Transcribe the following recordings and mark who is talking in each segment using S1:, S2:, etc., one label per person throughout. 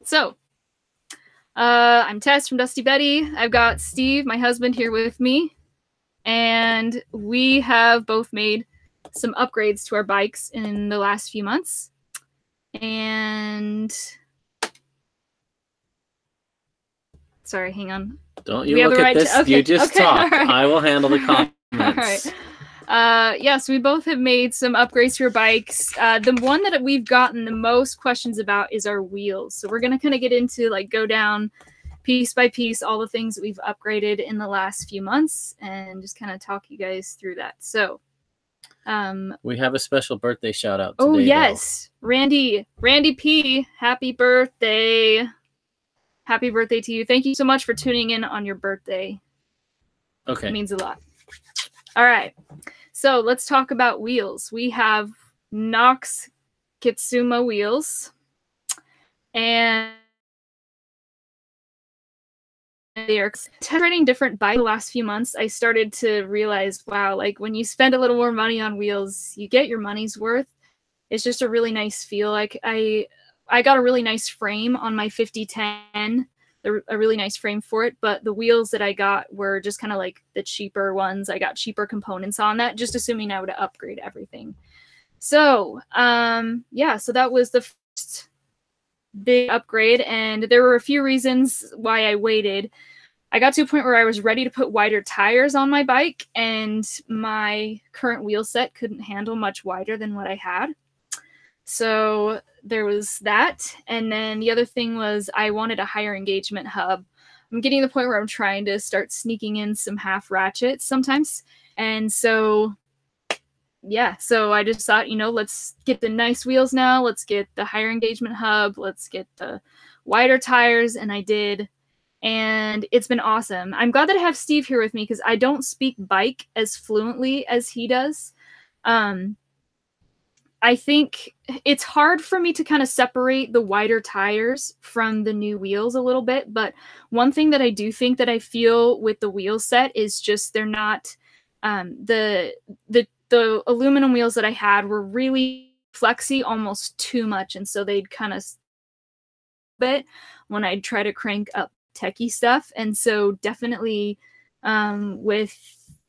S1: So, I'm Tess from Dusty Betty. I've got Steve, my husband, here with me. And we have both made some upgrades to our bikes in the last few months. And sorry, hang on.
S2: Don't you look at this. Okay. You just talk. Right. I will handle the comments.
S1: All right. So we both have made some upgrades to our bikes. The one that we've gotten the most questions about is our wheels. So we're going to kind of get into, like, go down piece by piece all the things that we've upgraded in the last few months and just kind of talk you guys through that. So
S2: we have a special birthday shout out today.
S1: Oh, yes. Though. Randy P, happy birthday. Happy birthday to you. Thank you so much for tuning in on your birthday.
S2: Okay.
S1: It means a lot. All right. So let's talk about wheels. We have Nox Kitsuma wheels. And they are trying different bikes the last few months. I started to realize, wow, like when you spend a little more money on wheels, you get your money's worth. It's just a really nice feel. Like I got a really nice frame on my 5010, a really nice frame for it, but the wheels that I got were just kind of like the cheaper ones. I got cheaper components on that, just assuming I would upgrade everything. So, yeah, so that was the first big upgrade, and there were a few reasons why I waited. I got to a point where I was ready to put wider tires on my bike, and my current wheel set couldn't handle much wider than what I had. So there was that. And then the other thing was I wanted a higher engagement hub. I'm getting to the point where I'm trying to start sneaking in some half ratchets sometimes. And so, yeah, so I just thought, let's get the nice wheels now. Let's get the higher engagement hub. Let's get the wider tires. And I did. And it's been awesome. I'm glad that I have Steve here with me because I don't speak bike as fluently as he does. I think it's hard for me to kind of separate the wider tires from the new wheels a little bit. But one thing that I do think that I feel with the wheel set is just they're not the aluminum wheels that I had were really flexy almost too much. And so they'd kind of bit when I'd try to crank up techie stuff. And so definitely with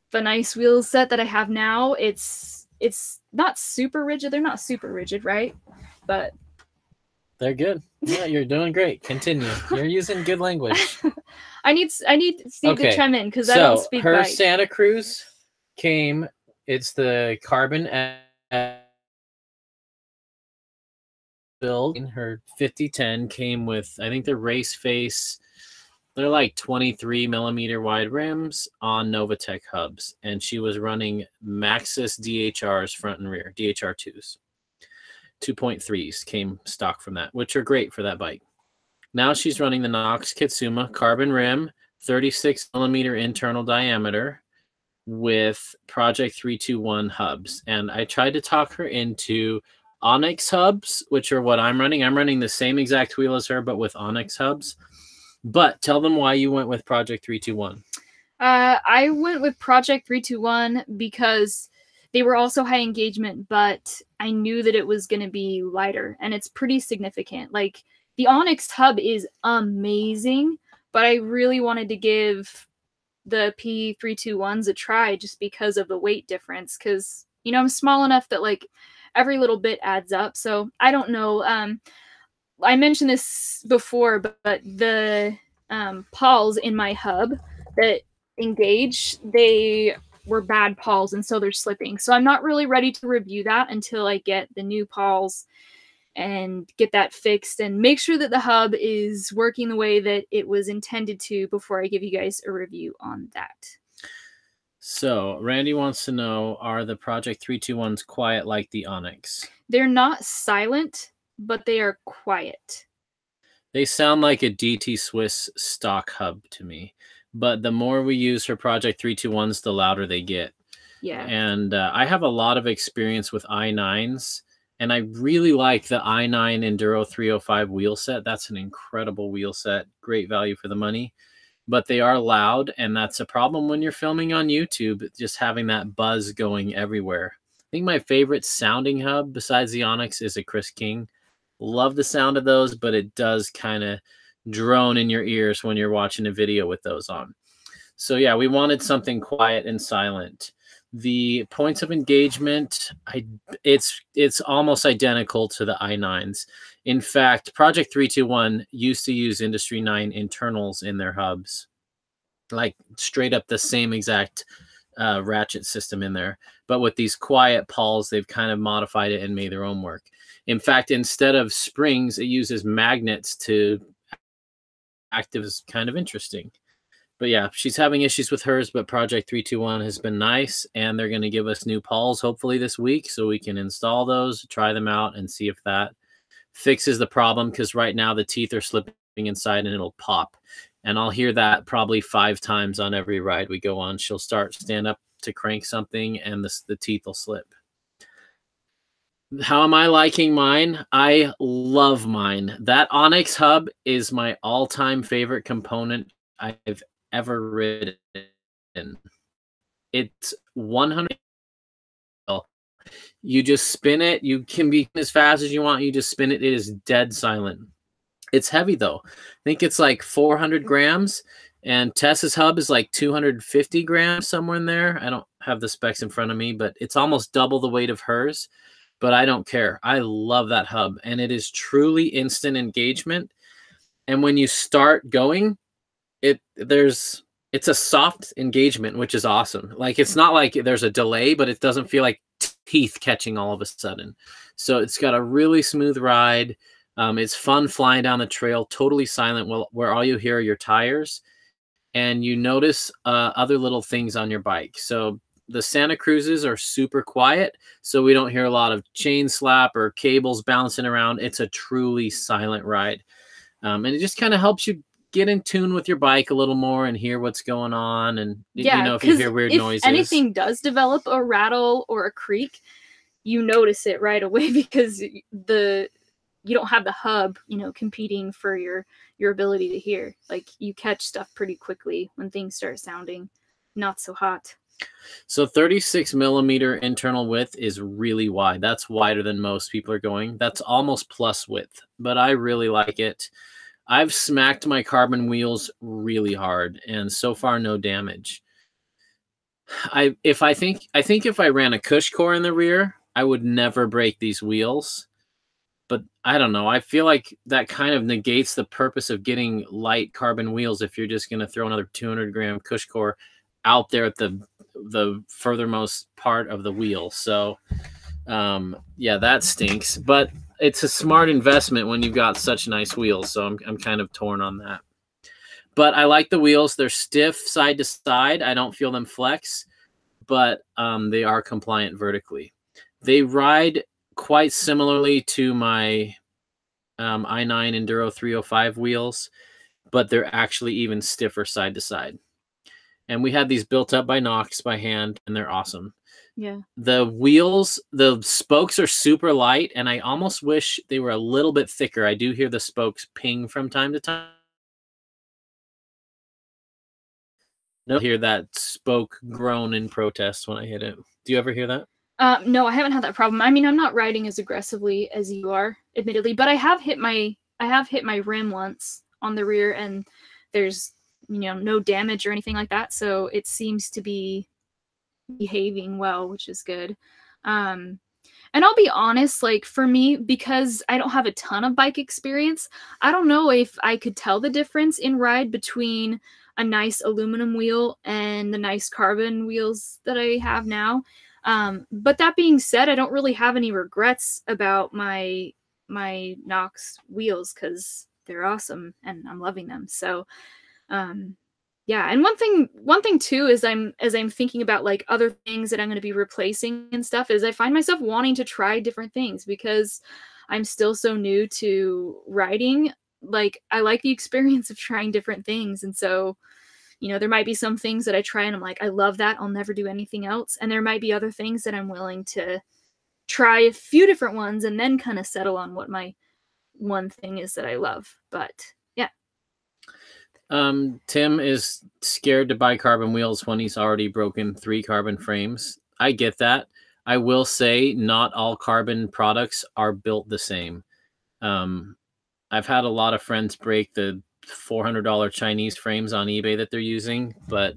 S1: the nice wheel set that I have now, it's not super rigid. They're not super rigid, right? But
S2: they're good. Yeah, you're doing great. Continue. You're using good language.
S1: I need Steve to chime in because I don't speak
S2: her
S1: bike.
S2: Santa Cruz came. It's the carbon build. Her 5010 came with, I think, the race face. They're like 23 millimeter wide rims on Novatech hubs. And she was running Maxxis DHRs front and rear, DHR2s. 2.3s came stock from that, which are great for that bike. Now she's running the Nox Kitsuma carbon rim, 36 millimeter internal diameter with Project 321 hubs. And I tried to talk her into Onyx hubs, which are what I'm running. I'm running the same exact wheel as her, but with Onyx hubs. But tell them why you went with Project 321.
S1: I went with Project 321 because they were also high engagement, but I knew that it was going to be lighter, and it's pretty significant. Like, the Onyx hub is amazing, but I really wanted to give the P321s a try just because of the weight difference, because, I'm small enough that, like, every little bit adds up. So I don't know. I mentioned this before, but the pawls in my hub that engage, they were bad pawls, and so they're slipping. So I'm not really ready to review that until I get the new pawls and get that fixed and make sure that the hub is working the way that it was intended to before I give you guys a review on that.
S2: So Randy wants to know, are the Project 321s quiet like the Onyx?
S1: They're not silent, but they are quiet.
S2: They sound like a DT Swiss stock hub to me. But the more we use her Project 321s, the louder they get.
S1: Yeah.
S2: And I have a lot of experience with i9s. And I really like the i9 Enduro 305 wheel set. That's an incredible wheel set. Great value for the money. But they are loud, and that's a problem when you're filming on YouTube, just having that buzz going everywhere. I think my favorite sounding hub besides the Onyx is a Chris King. Love the sound of those, but it does kind of drone in your ears when you're watching a video with those on. So yeah, we wanted something quiet and silent. The points of engagement, it's almost identical to the i9s. In fact, Project 321 used to use Industry 9 internals in their hubs, like straight up the same exact ratchet system in there. But with these quiet pawls, they've kind of modified it and made their own work. In fact, instead of springs, it uses magnets to active. Is kind of interesting. But yeah, she's having issues with hers, but Project 321 has been nice, and they're going to give us new pawls hopefully this week so we can install those, try them out, and see if that fixes the problem, because right now the teeth are slipping inside and it'll pop. And I'll hear that probably 5 times on every ride we go on. She'll stand up to crank something and the teeth will slip. How am I liking mine? I love mine. That Onyx hub is my all-time favorite component I've ever ridden. It's 100. You just spin it. You can be as fast as you want. You just spin it. It is dead silent. It's heavy though. I think it's like 400 grams, and Tess's hub is like 250 grams, somewhere in there. I don't have the specs in front of me, but it's almost double the weight of hers. But I don't care. I love that hub, and it is truly instant engagement. And when you start going, it's a soft engagement, which is awesome. Like, it's not like there's a delay, but it doesn't feel like teeth catching all of a sudden. So it's got a really smooth ride. It's fun flying down the trail, totally silent, where all you hear are your tires, and you notice other little things on your bike. So the Santa Cruzes are super quiet, so we don't hear a lot of chain slap or cables bouncing around. It's a truly silent ride. And it just kind of helps you get in tune with your bike a little more and hear what's going on. And,
S1: yeah,
S2: if you hear weird noises.
S1: If anything does develop a rattle or a creak, you notice it right away, because you don't have the hub, competing for your ability to hear. Like, you catch stuff pretty quickly when things start sounding not so hot.
S2: So 36 millimeter internal width is really wide. That's wider than most people are going. That's almost plus width, but I really like it. I've smacked my carbon wheels really hard, and so far no damage. I think if I ran a Cush core in the rear, I would never break these wheels. But I don't know. I feel like that kind of negates the purpose of getting light carbon wheels if you're just going to throw another 200 gram Cush core out there at the furthermost part of the wheel. So yeah, that stinks, but it's a smart investment when you've got such nice wheels. So I'm kind of torn on that, but I like the wheels. They're stiff side to side. I don't feel them flex, but they are compliant vertically. They ride quite similarly to my i9 Enduro 305 wheels, but they're actually even stiffer side to side. And we had these built up by Knox by hand, and they're awesome.
S1: Yeah.
S2: The wheels, the spokes are super light, and I almost wish they were a little bit thicker. I do hear the spokes ping from time to time. No, hear that spoke groan in protest when I hit it. Do you ever hear that?
S1: No, I haven't had that problem. I mean, I'm not riding as aggressively as you are, admittedly, but I have hit my rim once on the rear, and there's no damage or anything like that. So it seems to be behaving well, which is good. And I'll be honest, like, for me, because I don't have a ton of bike experience, I don't know if I could tell the difference in ride between a nice aluminum wheel and the nice carbon wheels that I have now. But that being said, I don't really have any regrets about my Knox wheels, because they're awesome and I'm loving them. So yeah, and one thing too is as I'm thinking about like other things that I'm going to be replacing and stuff, is I find myself wanting to try different things because I'm still so new to riding. Like, I like the experience of trying different things, and so there might be some things that I try and I'm like, I love that, I'll never do anything else, and there might be other things that I'm willing to try a few different ones and then kind of settle on what my one thing is that I love. But yeah.
S2: Tim is scared to buy carbon wheels when he's already broken 3 carbon frames. I get that. I will say not all carbon products are built the same. I've had a lot of friends break the $400 Chinese frames on eBay that they're using, but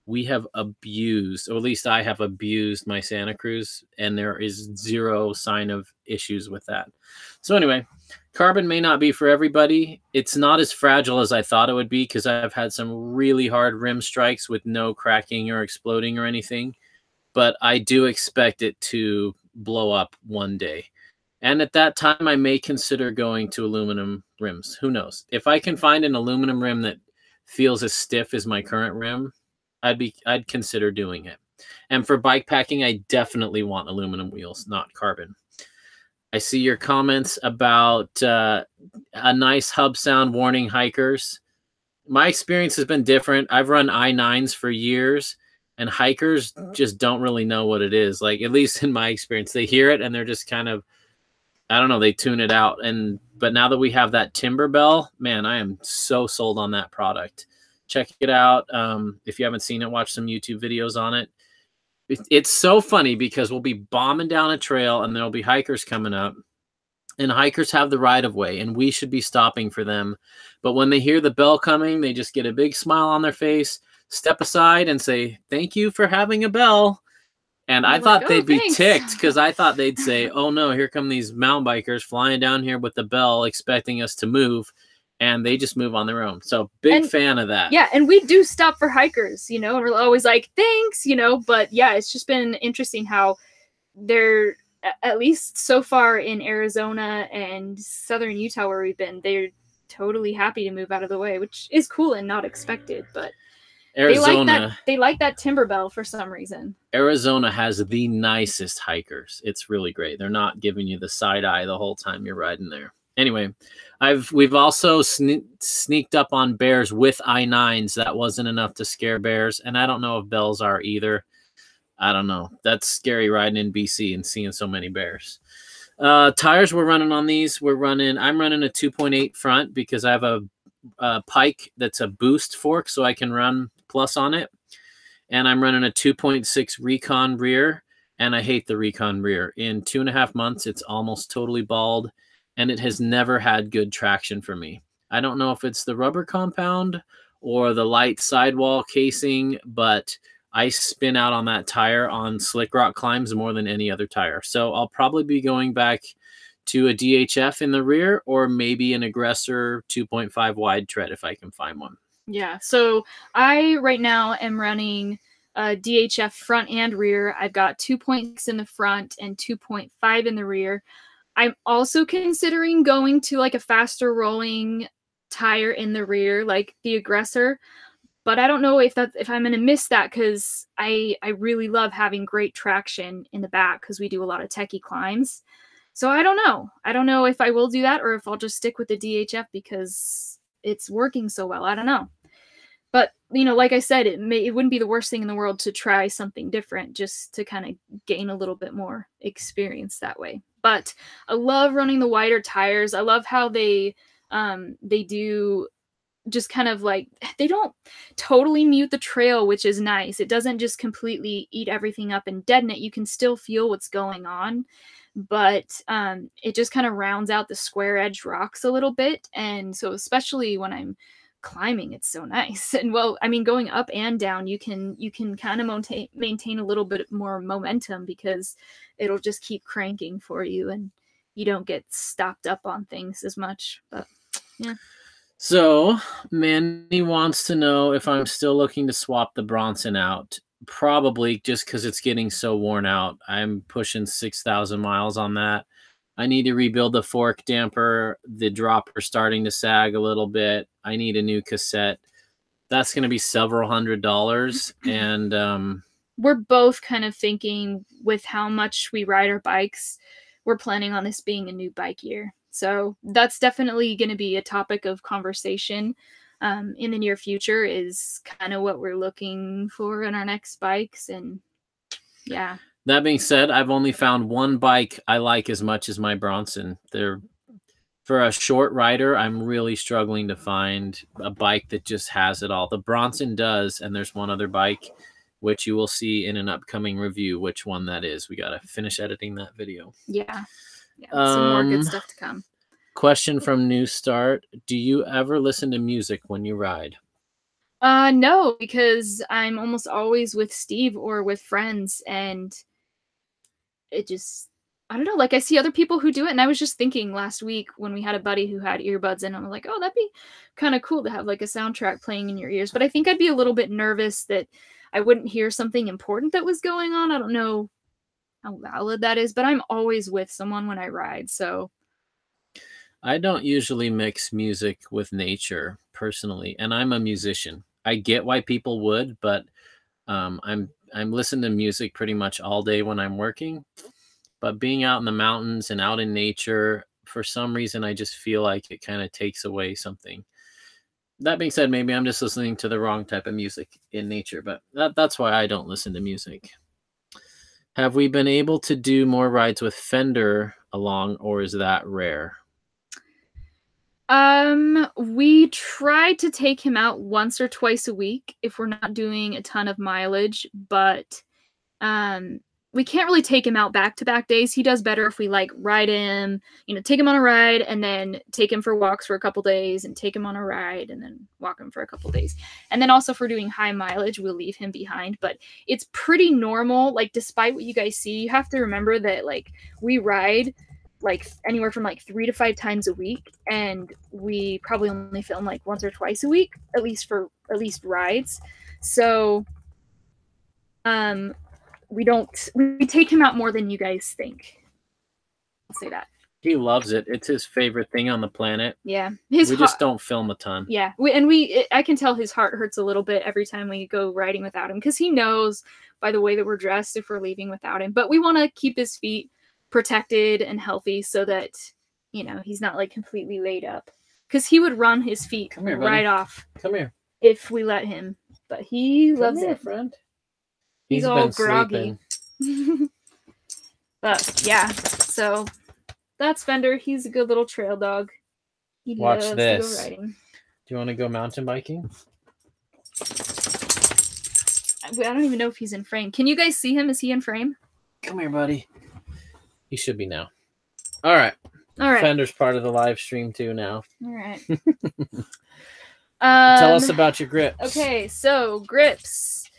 S2: we have abused, or at least I have abused my Santa Cruz, and there is zero sign of issues with that. So anyway, carbon may not be for everybody. It's not as fragile as I thought it would be, because I've had some really hard rim strikes with no cracking or exploding or anything, but I do expect it to blow up one day. And at that time, I may consider going to aluminum rims. Who knows? If I can find an aluminum rim that feels as stiff as my current rim, I'd consider doing it. And for bike packing, I definitely want aluminum wheels, not carbon. I see your comments about a nice hub sound warning hikers. My experience has been different. I've run I9s for years, and hikers just don't really know what it is. Like, at least in my experience, they hear it and they're just kind of, I don't know, they tune it out. But now that we have that timber bell, man, I am so sold on that product. Check it out. If you haven't seen it, watch some YouTube videos on it. It's so funny because we'll be bombing down a trail and there'll be hikers coming up, and hikers have the right of way and we should be stopping for them. But when they hear the bell coming, they just get a big smile on their face, step aside and say, "Thank you for having a bell." And I thought they'd be ticked, because I thought they'd say, "Oh no, here come these mountain bikers flying down here with the bell expecting us to move." And they just move on their own. So big fan of that.
S1: Yeah, and we do stop for hikers, you know, and we're always like, "Thanks," you know. But yeah, it's just been interesting how they're, at least so far in Arizona and southern Utah where we've been, they're totally happy to move out of the way, which is cool and not expected. But
S2: Arizona,
S1: they like that timber bell for some reason.
S2: Arizona has the nicest hikers. It's really great. They're not giving you the side eye the whole time you're riding there. Anyway, we've also sneaked up on bears with I9s. That wasn't enough to scare bears, and I don't know if bells are either. I don't know. That's scary riding in BC and seeing so many bears. Tires we're running on these. I'm running a 2.8 front because I have a Pike that's a boost fork, so I can run plus on it. And I'm running a 2.6 Recon rear, and I hate the Recon rear. In 2.5 months, it's almost totally bald, and it has never had good traction for me. I don't know if it's the rubber compound or the light sidewall casing, but I spin out on that tire on slick rock climbs more than any other tire. So I'll probably be going back to a DHF in the rear, or maybe an Aggressor 2.5 wide tread if I can find one.
S1: Yeah, so I right now am running a DHF front and rear. I've got 2.6 in the front and 2.5 in the rear. I'm also considering going to like a faster rolling tire in the rear, like the Aggressor. But I don't know if I'm going to miss that, because I really love having great traction in the back because we do a lot of techie climbs. So I don't know. I don't know if I will do that or if I'll just stick with the DHF because it's working so well. I don't know. But, you know, like I said, it wouldn't be the worst thing in the world to try something different just to kind of gain a little bit more experience that way. But I love running the wider tires. I love how they do just kind of like, they don't totally mute the trail, which is nice. It doesn't just completely eat everything up and deaden it. You can still feel what's going on, but it just kind of rounds out the square edge rocks a little bit. And so especially when I'm climbing, it's so nice. And well, I mean, going up and down, you can kind of maintain a little bit more momentum because it'll just keep cranking for you and you don't get stopped up on things as much. But yeah.
S2: So Manny wants to know if I'm still looking to swap the Bronson out. Probably, just because it's getting so worn out. I'm pushing 6,000 miles on that. I need to rebuild the fork damper. The dropper's starting to sag a little bit. I need a new cassette. That's going to be several $100s. And
S1: we're both kind of thinking, with how much we ride our bikes, we're planning on this being a new bike year. So that's definitely going to be a topic of conversation in the near future, is kind of what we're looking for in our next bikes. And yeah.
S2: That being said, I've only found one bike I like as much as my Bronson. For a short rider, I'm really struggling to find a bike that just has it all. The Bronson does, and there's one other bike, which you will see in an upcoming review, which one that is. We got to finish editing that video.
S1: Yeah. Some more good stuff to come.
S2: Question from New Start. Do you ever listen to music when you ride?
S1: No, because I'm almost always with Steve or with friends, and it just I don't know, like, I see other people who do it, and I was just thinking last week when we had a buddy who had earbuds in, I'm like, "Oh, that'd be kinda cool to have, like, a soundtrack playing in your ears," but I think I'd be a little bit nervous that I wouldn't hear something important that was going on. I don't know how valid that is, but I'm always with someone when I ride, so
S2: I don't usually mix music with nature personally, and I'm a musician. I get why people would, but I'm listening to music pretty much all day when I'm working. But being out in the mountains and out in nature, for some reason, I just feel like it kind of takes away something. That being said, maybe I'm just listening to the wrong type of music in nature, but that's why I don't listen to music. Have we been able to do more rides with Fender along, or is that rare?
S1: We try to take him out once or twice a week if we're not doing a ton of mileage, but um, we can't really take him out back-to-back days. He does better if we, like, ride him, take him on a ride and then take him for walks for a couple days and take him on a ride and then walk him for a couple days. And then also if we're doing high mileage, we'll leave him behind. But it's pretty normal. Like, despite what you guys see, you have to remember that, like, we ride like anywhere from like 3 to 5 times a week, and we probably only film like once or twice a week, at least rides. So we take him out more than you guys think. I'll say that.
S2: He loves it. It's his favorite thing on the planet.
S1: Yeah.
S2: We just don't film a ton.
S1: Yeah. I can tell his heart hurts a little bit every time we go riding without him, because he knows by the way that we're dressed if we're leaving without him. But we want to keep his feet protected and healthy so that, he's not like completely laid up. Because he would run his feet right off.
S2: Come here.
S1: If we let him. But he loves it.
S2: Friend.
S1: He's all groggy. But yeah, so that's Fender. He's a good little trail dog. He
S2: Watch
S1: loves
S2: this.
S1: to go riding.
S2: Do you want to go mountain biking?
S1: I don't even know if he's in frame. Can you guys see him? Is he in frame?
S2: Come here, buddy. He should be now. All right. Fender's part of the live stream too now.
S1: All right.
S2: Tell us about your grips.
S1: Okay, so grips.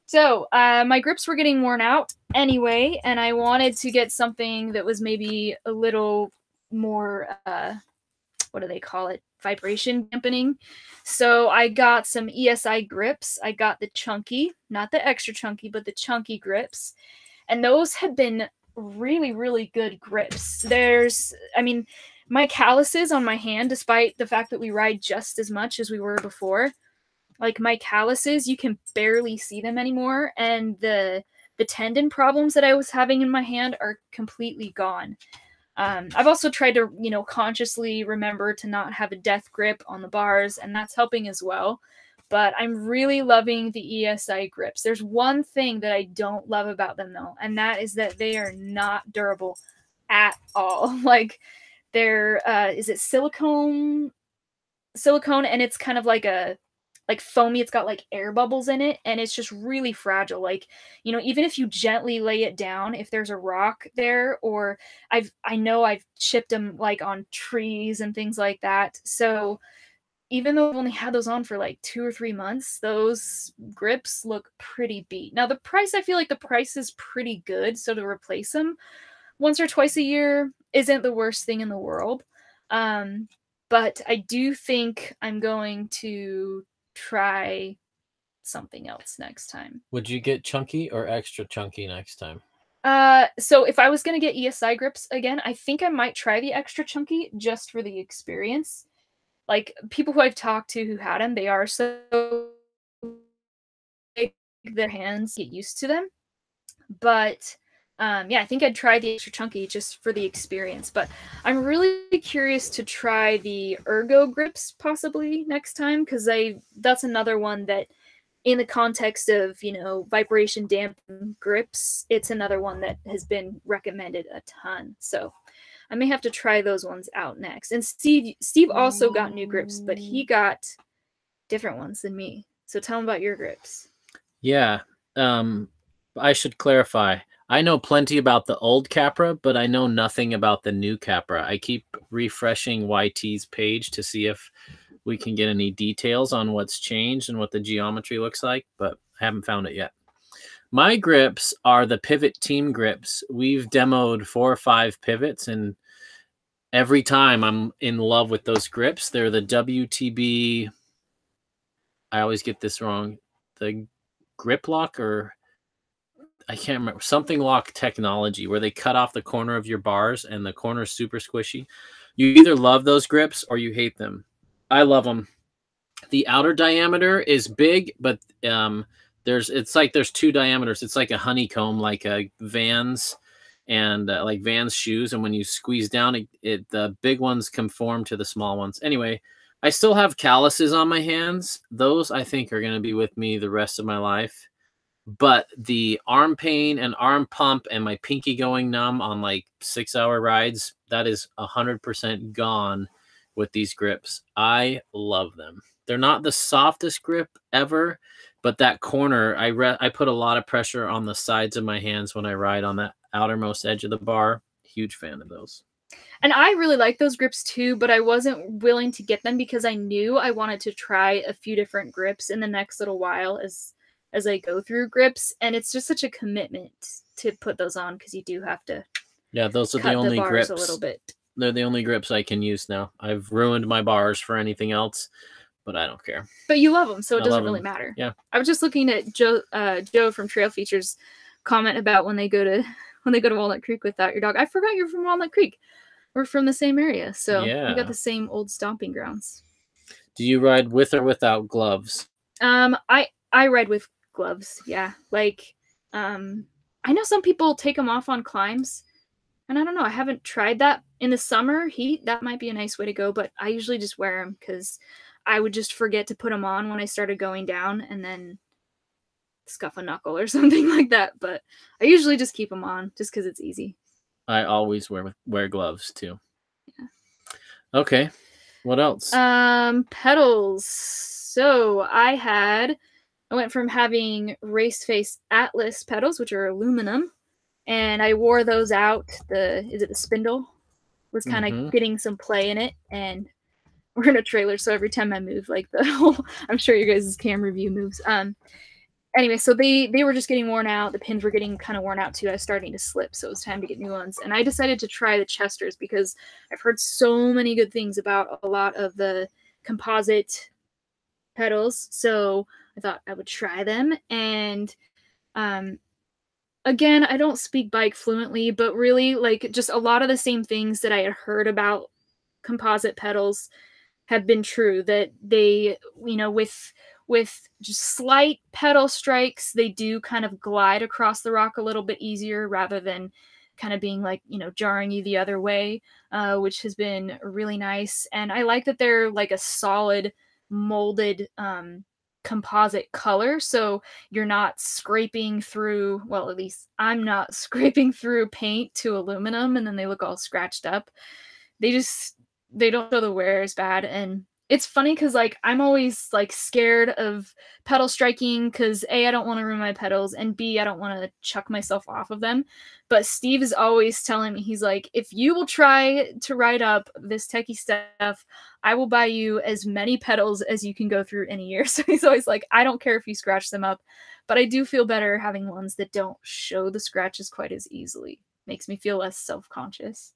S1: So my grips were getting worn out anyway, and I wanted to get something that was maybe a little more, what do they call it? Vibration dampening. So I got some ESI grips. I got the chunky, not the extra chunky, but the chunky grips. And those have been really, really good grips. My calluses on my hand, despite the fact that we ride just as much as we were before, like my calluses, you can barely see them anymore. And the tendon problems that I was having in my hand are completely gone. I've also tried to, consciously remember to not have a death grip on the bars, and that's helping as well. But I'm really loving the ESI grips. There's one thing that I don't love about them, though, and that is that they are not durable at all. Like, they're, is it silicone, and it's kind of like foamy. It's got like air bubbles in it, and it's just really fragile. Like, even if you gently lay it down, if there's a rock there, or I know I've chipped them like on trees and things like that. So even though I've only had those on for like 2 or 3 months, those grips look pretty beat. Now I feel like the price is pretty good, so to replace them once or twice a year isn't the worst thing in the world. But I do think I'm going to try something else next time.
S2: Would you get chunky or extra chunky next time?
S1: So if I was going to get ESI grips again, I think I might try the extra chunky just for the experience. Like, people who I've talked to who had them, they are so big, their hands get used to them. But I think I'd try the extra chunky just for the experience. But I'm really curious to try the ergo grips possibly next time, because that's another one that, in the context of, vibration dampened grips, it's another one that has been recommended a ton. So I may have to try those ones out next. And Steve also got new grips, but he got different ones than me. So tell him about your grips.
S2: Yeah. I should clarify. I know plenty about the old Capra, but I know nothing about the new Capra. I keep refreshing YT's page to see if we can get any details on what's changed and what the geometry looks like, but I haven't found it yet. My grips are the Pivot Team grips. We've demoed 4 or 5 pivots, and every time I'm in love with those grips. They're the WTB. I always get this wrong. The grip lock, or I can't remember, something lock technology, where they cut off the corner of your bars and the corner is super squishy. You either love those grips or you hate them. I love them. The outer diameter is big, but it's like there's 2 diameters. It's like a honeycomb, like a Vans and like Vans shoes. And when you squeeze down, the big ones conform to the small ones. Anyway, I still have calluses on my hands. Those I think are going to be with me the rest of my life. But the arm pain and arm pump and my pinky going numb on like 6-hour rides, that is 100% gone with these grips. I love them. They're not the softest grip ever, but that corner, I put a lot of pressure on the sides of my hands when I ride on that outermost edge of the bar. Huge fan of those.
S1: And I really like those grips too, but I wasn't willing to get them because I knew I wanted to try a few different grips in the next little while as I go through grips, and it's just such a commitment to put those on because you do have to.
S2: Yeah, those are the only grips
S1: a little bit.
S2: They're the only grips I can use now. I've ruined my bars for anything else, but I don't care.
S1: But you love them, so it doesn't really matter.
S2: Yeah.
S1: I was just looking at Joe from Trail Features comment about when they go to Walnut Creek without your dog. I forgot you're from Walnut Creek. We're from the same area, so we got the same old stomping grounds.
S2: Do you ride with or without gloves?
S1: I ride with gloves. Yeah, like I know some people take them off on climbs, and I don't know. I haven't tried that in the summer heat. That might be a nice way to go, but I usually just wear them because I would just forget to put them on when I started going down, and then scuff a knuckle or something like that. But I usually just keep them on just because it's easy. I
S2: always wear gloves too. Yeah. Okay. What else?
S1: Pedals. So I went from having Race Face Atlas pedals, which are aluminum, and I wore those out. The spindle was kind of getting some play in it, and we're in a trailer, so every time I move, like the whole, I'm sure your guys' camera view moves. Anyway, so they were just getting worn out. The pins were getting kind of worn out too. I was starting to slip, so it was time to get new ones. And I decided to try the Chesters because I've heard so many good things about a lot of the composite pedals. So I thought I would try them. And again, I don't speak bike fluently, but really, like, just a lot of the same things that I had heard about composite pedals have been true. That they, with just slight pedal strikes, they do kind of glide across the rock a little bit easier rather than kind of being like, jarring you the other way, which has been really nice. And I like that they're like a solid molded composite color, so you're not scraping through, well, at least I'm not scraping through paint to aluminum and then they look all scratched up. They don't show the wear as bad. And it's funny because, like, I'm always, like, scared of pedal striking because, A, I don't want to ruin my pedals, and B, I don't want to chuck myself off of them. But Steve is always telling me, he's like, if you will try to ride up this techie stuff, I will buy you as many pedals as you can go through in a year. So he's always like, I don't care if you scratch them up, but I do feel better having ones that don't show the scratches quite as easily. Makes me feel less self-conscious.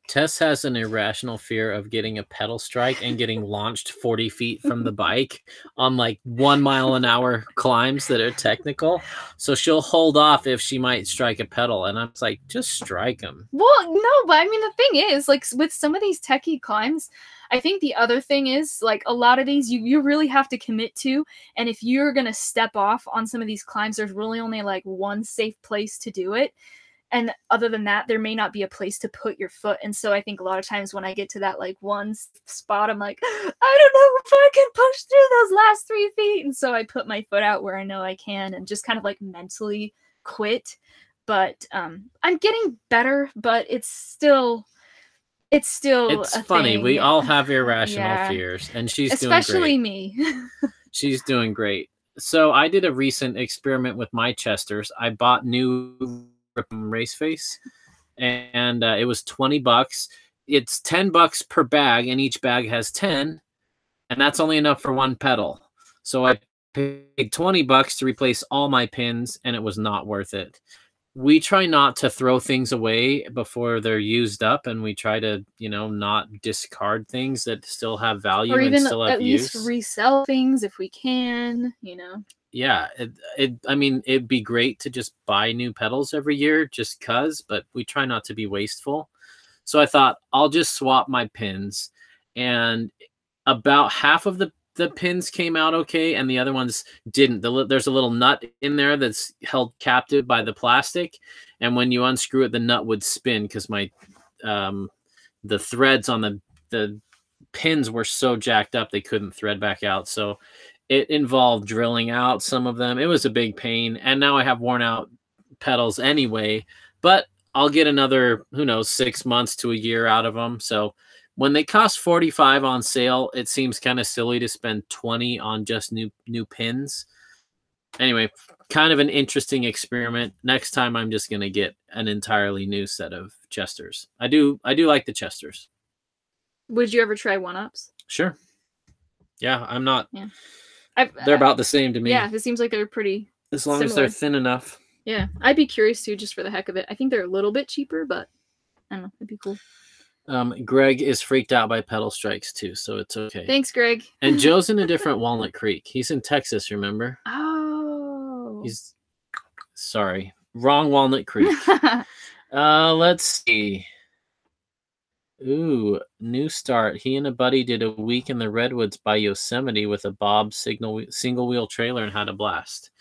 S2: Tess has an irrational fear of getting a pedal strike and getting launched 40 feet from the bike on like 1 mile an hour climbs that are technical. So she'll hold off if she might strike a pedal. And I'm like, just strike them.
S1: Well, no, but I mean, the thing is, like, with some of these techie climbs, I think the other thing is, like, a lot of these you really have to commit to. And if you're going to step off on some of these climbs, there's really only like one safe place to do it. And other than that, there may not be a place to put your foot. And so I think a lot of times when I get to that like one spot, I'm like, I don't know if I can push through those last 3 feet. And so I put my foot out where I know I can and just kind of like mentally quit. But I'm getting better, but it's
S2: funny.
S1: Thing.
S2: We all have irrational fears, and she's
S1: especially
S2: doing
S1: great. Me.
S2: She's doing great. So I did a recent experiment with my Chesters. I bought new race face, and it was $20. It's $10 per bag, and each bag has 10, and that's only enough for one pedal. So I paid $20 to replace all my pins, and it was not worth it. We try not to throw things away before they're used up, and we try to, not discard things that still have value
S1: or even
S2: and still have
S1: at
S2: use.
S1: least resell things if we can,
S2: Yeah, I mean, it'd be great to just buy new pedals every year just cuz, but we try not to be wasteful. So I thought I'll just swap my pins, and about half of the pins came out okay, and the other ones didn't. There's a little nut in there that's held captive by the plastic, and when you unscrew it, the nut would spin because my the threads on the pins were so jacked up they couldn't thread back out. So it involved drilling out some of them. It was a big pain, and now I have worn out pedals anyway. But I'll get another, who knows, 6 months to a year out of them. So when they cost $45 on sale, it seems kind of silly to spend $20 on just new pins. Anyway, kind of an interesting experiment. Next time, I'm just gonna get an entirely new set of Chesters. I do like the Chesters.
S1: Would you ever try 1-ups?
S2: Sure. Yeah, I'm not.
S1: Yeah.
S2: They're about the same to me.
S1: Yeah, it seems like they're pretty
S2: as long
S1: similar.
S2: as they're thin enough.
S1: Yeah, I'd be curious too, just for the heck of it. I think they're a little bit cheaper, but I don't know, it'd be cool.
S2: Greg is freaked out by pedal strikes too, so it's okay.
S1: Thanks, Greg.
S2: And Joe's in a different Walnut Creek. He's in Texas, remember?
S1: Oh.
S2: He's sorry, wrong Walnut Creek. Let's see. Ooh, new start. He and a buddy did a week in the Redwoods by Yosemite with a Bob single wheel trailer and had a blast.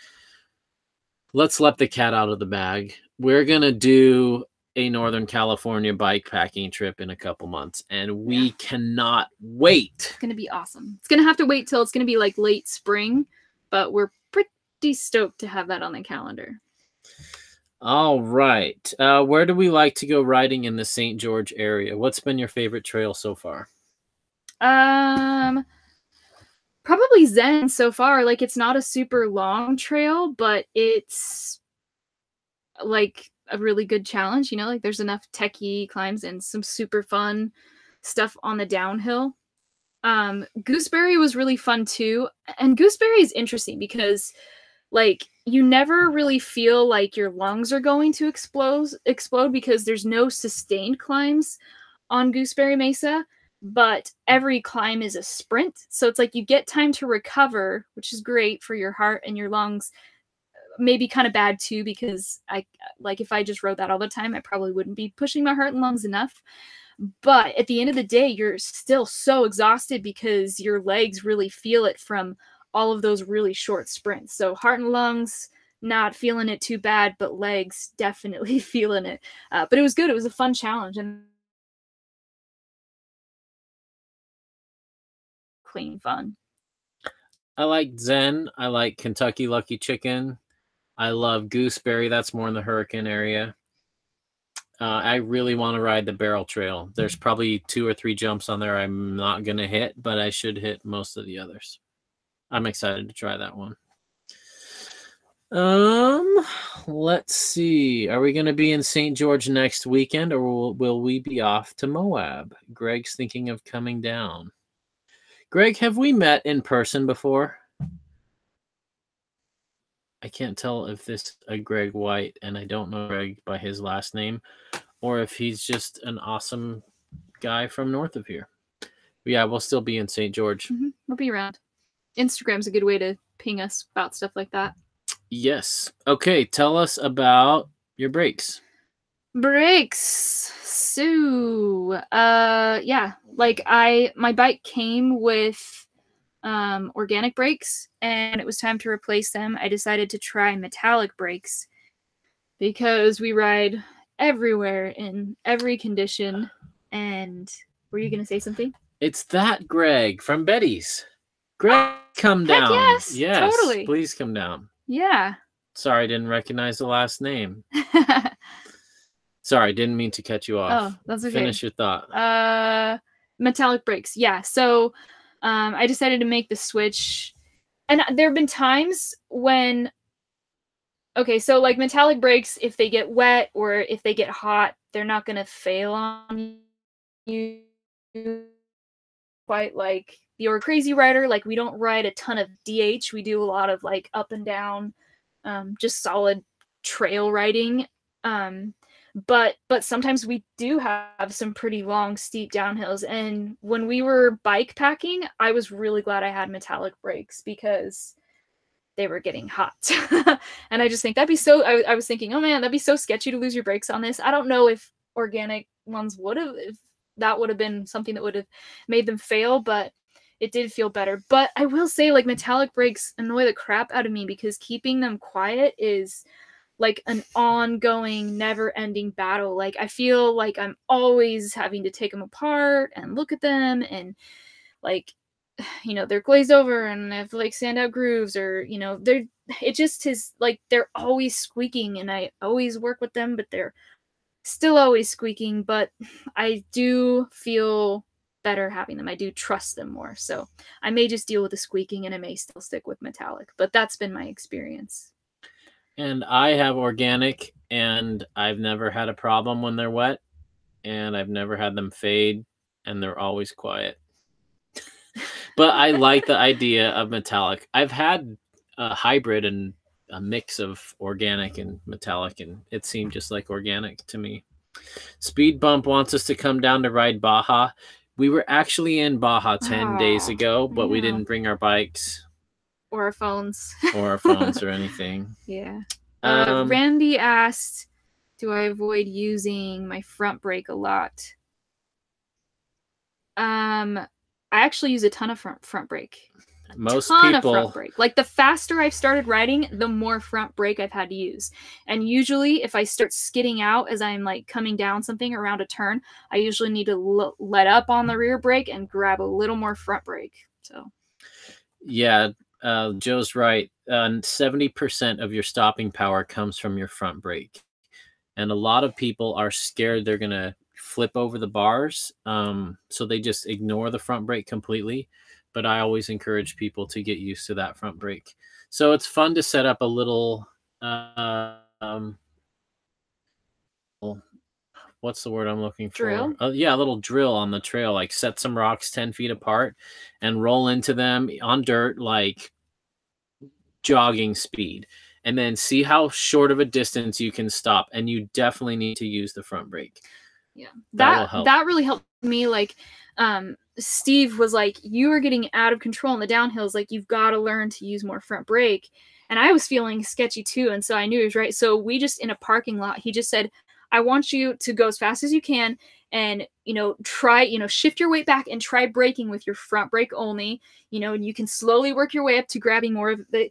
S2: Let's let the cat out of the bag. We're gonna do a Northern California bike packing trip in a couple months, and we cannot wait.
S1: It's gonna be awesome. It's gonna have to wait till it's gonna be like late spring, but we're pretty stoked to have that on the calendar.
S2: All right. Where do we like to go riding in the St. George area? What's been your favorite trail so far?
S1: Probably Zen so far. Like, it's not a super long trail, but it's like a really good challenge, like there's enough techie climbs and some super fun stuff on the downhill. Gooseberry was really fun too. And Gooseberry is interesting because like you never really feel like your lungs are going to explode because there's no sustained climbs on Gooseberry Mesa, but every climb is a sprint. So it's like you get time to recover, which is great for your heart and your lungs. Maybe kind of bad too, because if I just rode that all the time, I probably wouldn't be pushing my heart and lungs enough. But at the end of the day, you're still so exhausted because your legs really feel it from all of those really short sprints. So heart and lungs, not feeling it too bad, but legs definitely feeling it. But it was good. It was a fun challenge and clean fun.
S2: I like Zen. I like Kentucky Lucky Chicken. I love Gooseberry. That's more in the Hurricane area. I really want to ride the Barrel Trail. There's probably 2 or 3 jumps on there I'm not going to hit, but I should hit most of the others. I'm excited to try that one. Let's see. Are we going to be in St. George next weekend, or will we be off to Moab? Greg's thinking of coming down. Greg, have we met in person before? I can't tell if this is a Greg White, and I don't know Greg by his last name, or if he's just an awesome guy from north of here. But yeah, we'll still be in St. George.
S1: We'll be around. Instagram's a good way to ping us about stuff like that.
S2: Yes. Okay, tell us about your brakes.
S1: Brakes. So, yeah, like my bike came with organic brakes, and it was time to replace them. I decided to try metallic brakes because we ride everywhere in every condition. And were you gonna say something?
S2: It's that Greg from Betty's. Greg, come down.
S1: Yes, totally.
S2: Please come down.
S1: Yeah.
S2: Sorry, I didn't recognize the last name. Sorry, didn't mean to cut you off.
S1: Oh, that's okay.
S2: Finish your thought.
S1: Metallic brakes. Yeah. So I decided to make the switch. And there have been times when Okay, so like metallic brakes, if they get wet or if they get hot, they're not gonna fail on you quite like the crazy rider. Like we don't ride a ton of DH. We do a lot of like up and down, just solid trail riding. Um, but sometimes we do have some pretty long, steep downhills. And when we were bike packing, I was really glad I had metallic brakes because they were getting hot. And I just think that'd be so. I was thinking, oh man, that'd be so sketchy to lose your brakes on this. I don't know if organic ones would have, if that would have been something that would have made them fail, but it did feel better. But I will say, like, metallic brakes annoy the crap out of me because keeping them quiet is like an ongoing, never ending battle. Like, I feel like I'm always having to take them apart and look at them and, like, they're glazed over and have like standout grooves, or they're it just is like they're always squeaking, and I always work with them, but they're still always squeaking. But I do feel better having them. I do trust them more. So I may just deal with the squeaking and I may still stick with metallic, but that's been my experience.
S2: And I have organic, and I've never had a problem when they're wet, and I've never had them fade, and they're always quiet. But I like the idea of metallic. I've had a hybrid and a mix of organic and metallic, and it seemed just like organic to me. Speed Bump wants us to come down to ride Baja. We were actually in Baja 10 days ago, but we didn't bring our bikes
S1: or our phones
S2: or anything.
S1: Yeah. Randy asked, do I avoid using my front brake a lot? I actually use a ton of front brake.
S2: Most people,
S1: front brake. Like the faster I've started riding, the more front brake I've had to use. And usually, if I start skidding out as I'm like coming down something around a turn, I usually need to let up on the rear brake and grab a little more front brake. So,
S2: yeah, Joe's right. 70% of your stopping power comes from your front brake, and a lot of people are scared they're gonna flip over the bars, so they just ignore the front brake completely. But I always encourage people to get used to that front brake. So it's fun to set up a little, what's the word I'm looking for?
S1: Drill?
S2: Yeah, a little drill on the trail, like set some rocks 10 feet apart and roll into them on dirt, like jogging speed, and then see how short of a distance you can stop. And you definitely need to use the front brake.
S1: Yeah, that really helped me. Like, Steve was like, you are getting out of control in the downhills. Like, you've got to learn to use more front brake. And I was feeling sketchy too. And so I knew he was right. So we just, in a parking lot, he just said, I want you to go as fast as you can and, try, shift your weight back and try braking with your front brake only, and you can slowly work your way up to grabbing more of the,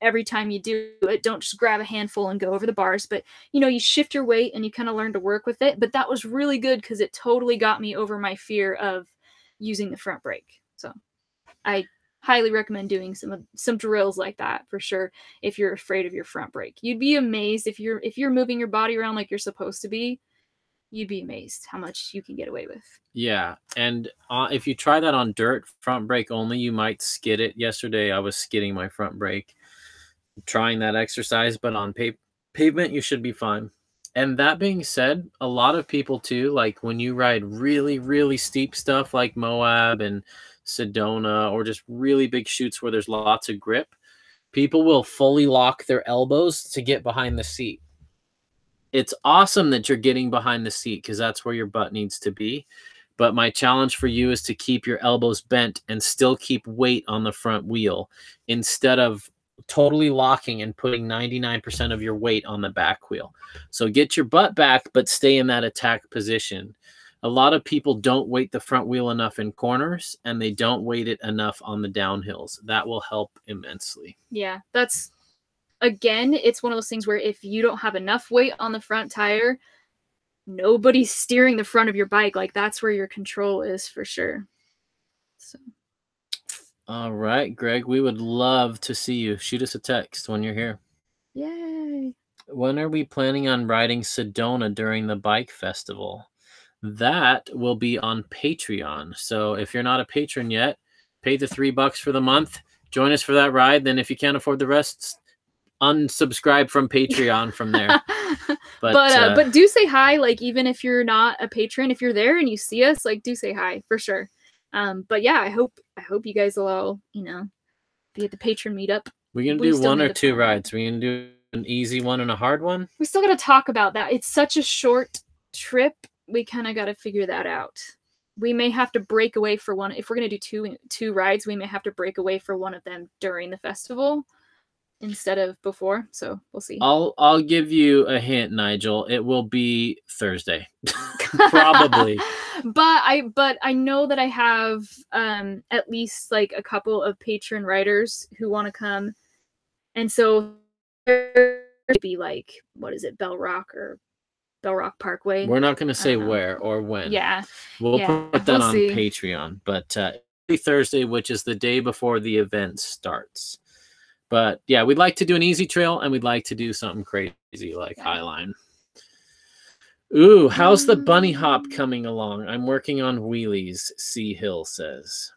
S1: every time you do it. Don't just grab a handful and go over the bars, but you shift your weight and you kind of learn to work with it. But that was really good because it totally got me over my fear of using the front brake. So I highly recommend doing some drills like that for sure if you're afraid of your front brake. You'd be amazed if you're moving your body around like you're supposed to be. You'd be amazed how much you can get away with.
S2: Yeah, and if you try that on dirt, front brake only, you might skid it. Yesterday, I was skidding my front brake, trying that exercise, but on pavement, you should be fine. And that being said, a lot of people too, like when you ride really, really steep stuff like Moab and Sedona, or just really big chutes where there's lots of grip, people will fully lock their elbows to get behind the seat. It's awesome that you're getting behind the seat because that's where your butt needs to be. But my challenge for you is to keep your elbows bent and still keep weight on the front wheel instead of totally locking and putting 99% of your weight on the back wheel. So get your butt back, but stay in that attack position. A lot of people don't weight the front wheel enough in corners, and they don't weight it enough on the downhills. That will help immensely.
S1: Yeah, again, it's one of those things where if you don't have enough weight on the front tire, nobody's steering the front of your bike. Like, that's where your control is for sure. So.
S2: All right, Greg, we would love to see you. Shoot us a text when you're here.
S1: Yay.
S2: When are we planning on riding Sedona during the bike festival? That will be on Patreon. So if you're not a patron yet, pay the $3 for the month. Join us for that ride. Then if you can't afford the rest, unsubscribe from Patreon from there.
S1: But do say hi, like even if you're not a patron, if you're there and you see us, like do say hi for sure. But yeah, I hope you guys will all, you know, be at the patron meetup.
S2: We're gonna do one or two rides. We're gonna do an easy one and a hard one.
S1: We still gotta talk about that. It's such a short trip. We kind of gotta figure that out. We may have to break away for one. If we're gonna do two rides, we may have to break away for one of them during the festival instead of before. So we'll see.
S2: I'll give you a hint, Nigel. It will be Thursday, probably.
S1: But I know that I have at least like a couple of patron writers who want to come, and so be like, what is it, Bell Rock Parkway?
S2: We're not going to say where or when.
S1: Yeah,
S2: we'll put that on Patreon. But Thursday, which is the day before the event starts. But yeah, we'd like to do an easy trail, and we'd like to do something crazy like Highline. Ooh, how's the bunny hop coming along? I'm working on wheelies, C Hill says.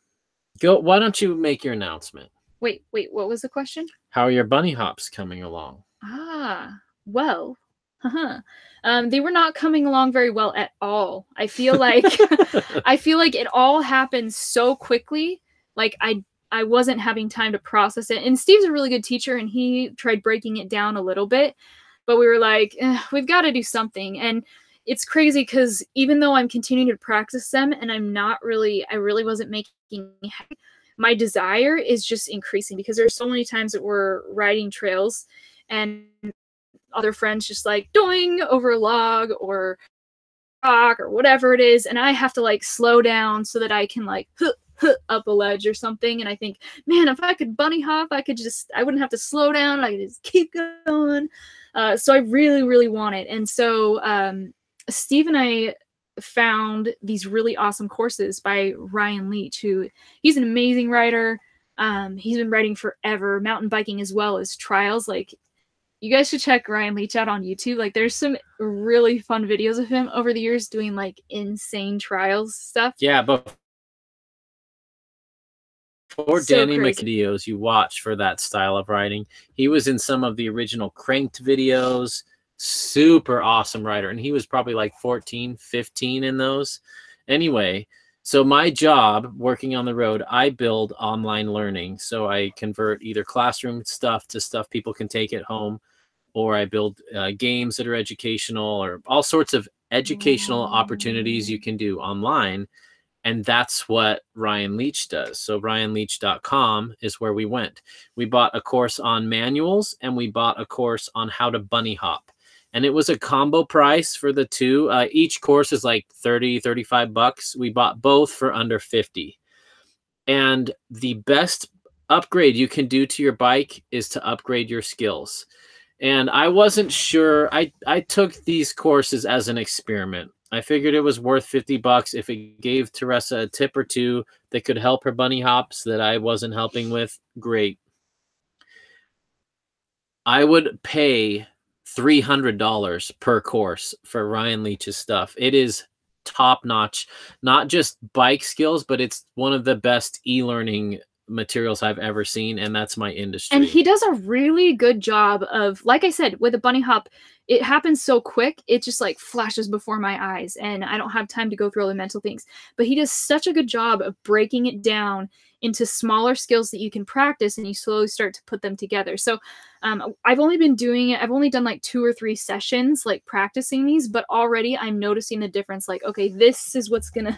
S2: Go. Why don't you make your announcement?
S1: Wait, what was the question?
S2: How are your bunny hops coming along?
S1: Well, they were not coming along very well at all. I feel like it all happened so quickly. Like I wasn't having time to process it. And Steve's a really good teacher, and he tried breaking it down a little bit, but we were like, we've got to do something. And it's crazy because even though I'm continuing to practice them, and I really wasn't making, my desire is just increasing because there's so many times that we're riding trails and other friends just like doing over a log or rock or whatever it is, and I have to like slow down so that I can like up a ledge or something. And I think, man, if I could bunny hop, I wouldn't have to slow down. I could just keep going. So I really want it. And so Steve and I found these really awesome courses by Ryan Leach, he's an amazing rider. He's been riding forever, mountain biking as well as trials. Like, you guys should check Ryan Leach out on YouTube. Like, there's some really fun videos of him over the years doing like insane trials stuff.
S2: Yeah, but for Danny videos you watch for that style of riding, he was in some of the original Cranked videos. Super awesome rider, and he was probably like 14, 15 in those. Anyway, so my job working on the road, I build online learning. So I convert either classroom stuff to stuff people can take at home, or I build games that are educational, or all sorts of educational opportunities you can do online. And that's what Ryan Leach does. So ryanleach.com is where we went. We bought a course on manuals, and we bought a course on how to bunny hop. And it was a combo price for the two. Each course is like $30-$35. We bought both for under $50. And the best upgrade you can do to your bike is to upgrade your skills. And I wasn't sure. I took these courses as an experiment. I figured it was worth $50 if it gave Teresa a tip or two that could help her bunny hops that I wasn't helping with. Great. I would pay $300 per course for Ryan Leach's stuff. It is top notch, not just bike skills, but it's one of the best e-learning materials I've ever seen, and that's my industry.
S1: And he does a really good job of, like I said, with a bunny hop, it happens so quick, it just like flashes before my eyes, and I don't have time to go through all the mental things. But he does such a good job of breaking it down into smaller skills that you can practice, and you slowly start to put them together. So I've only done like 2 or 3 sessions like practicing these, but already I'm noticing the difference. Like, okay, this is what's gonna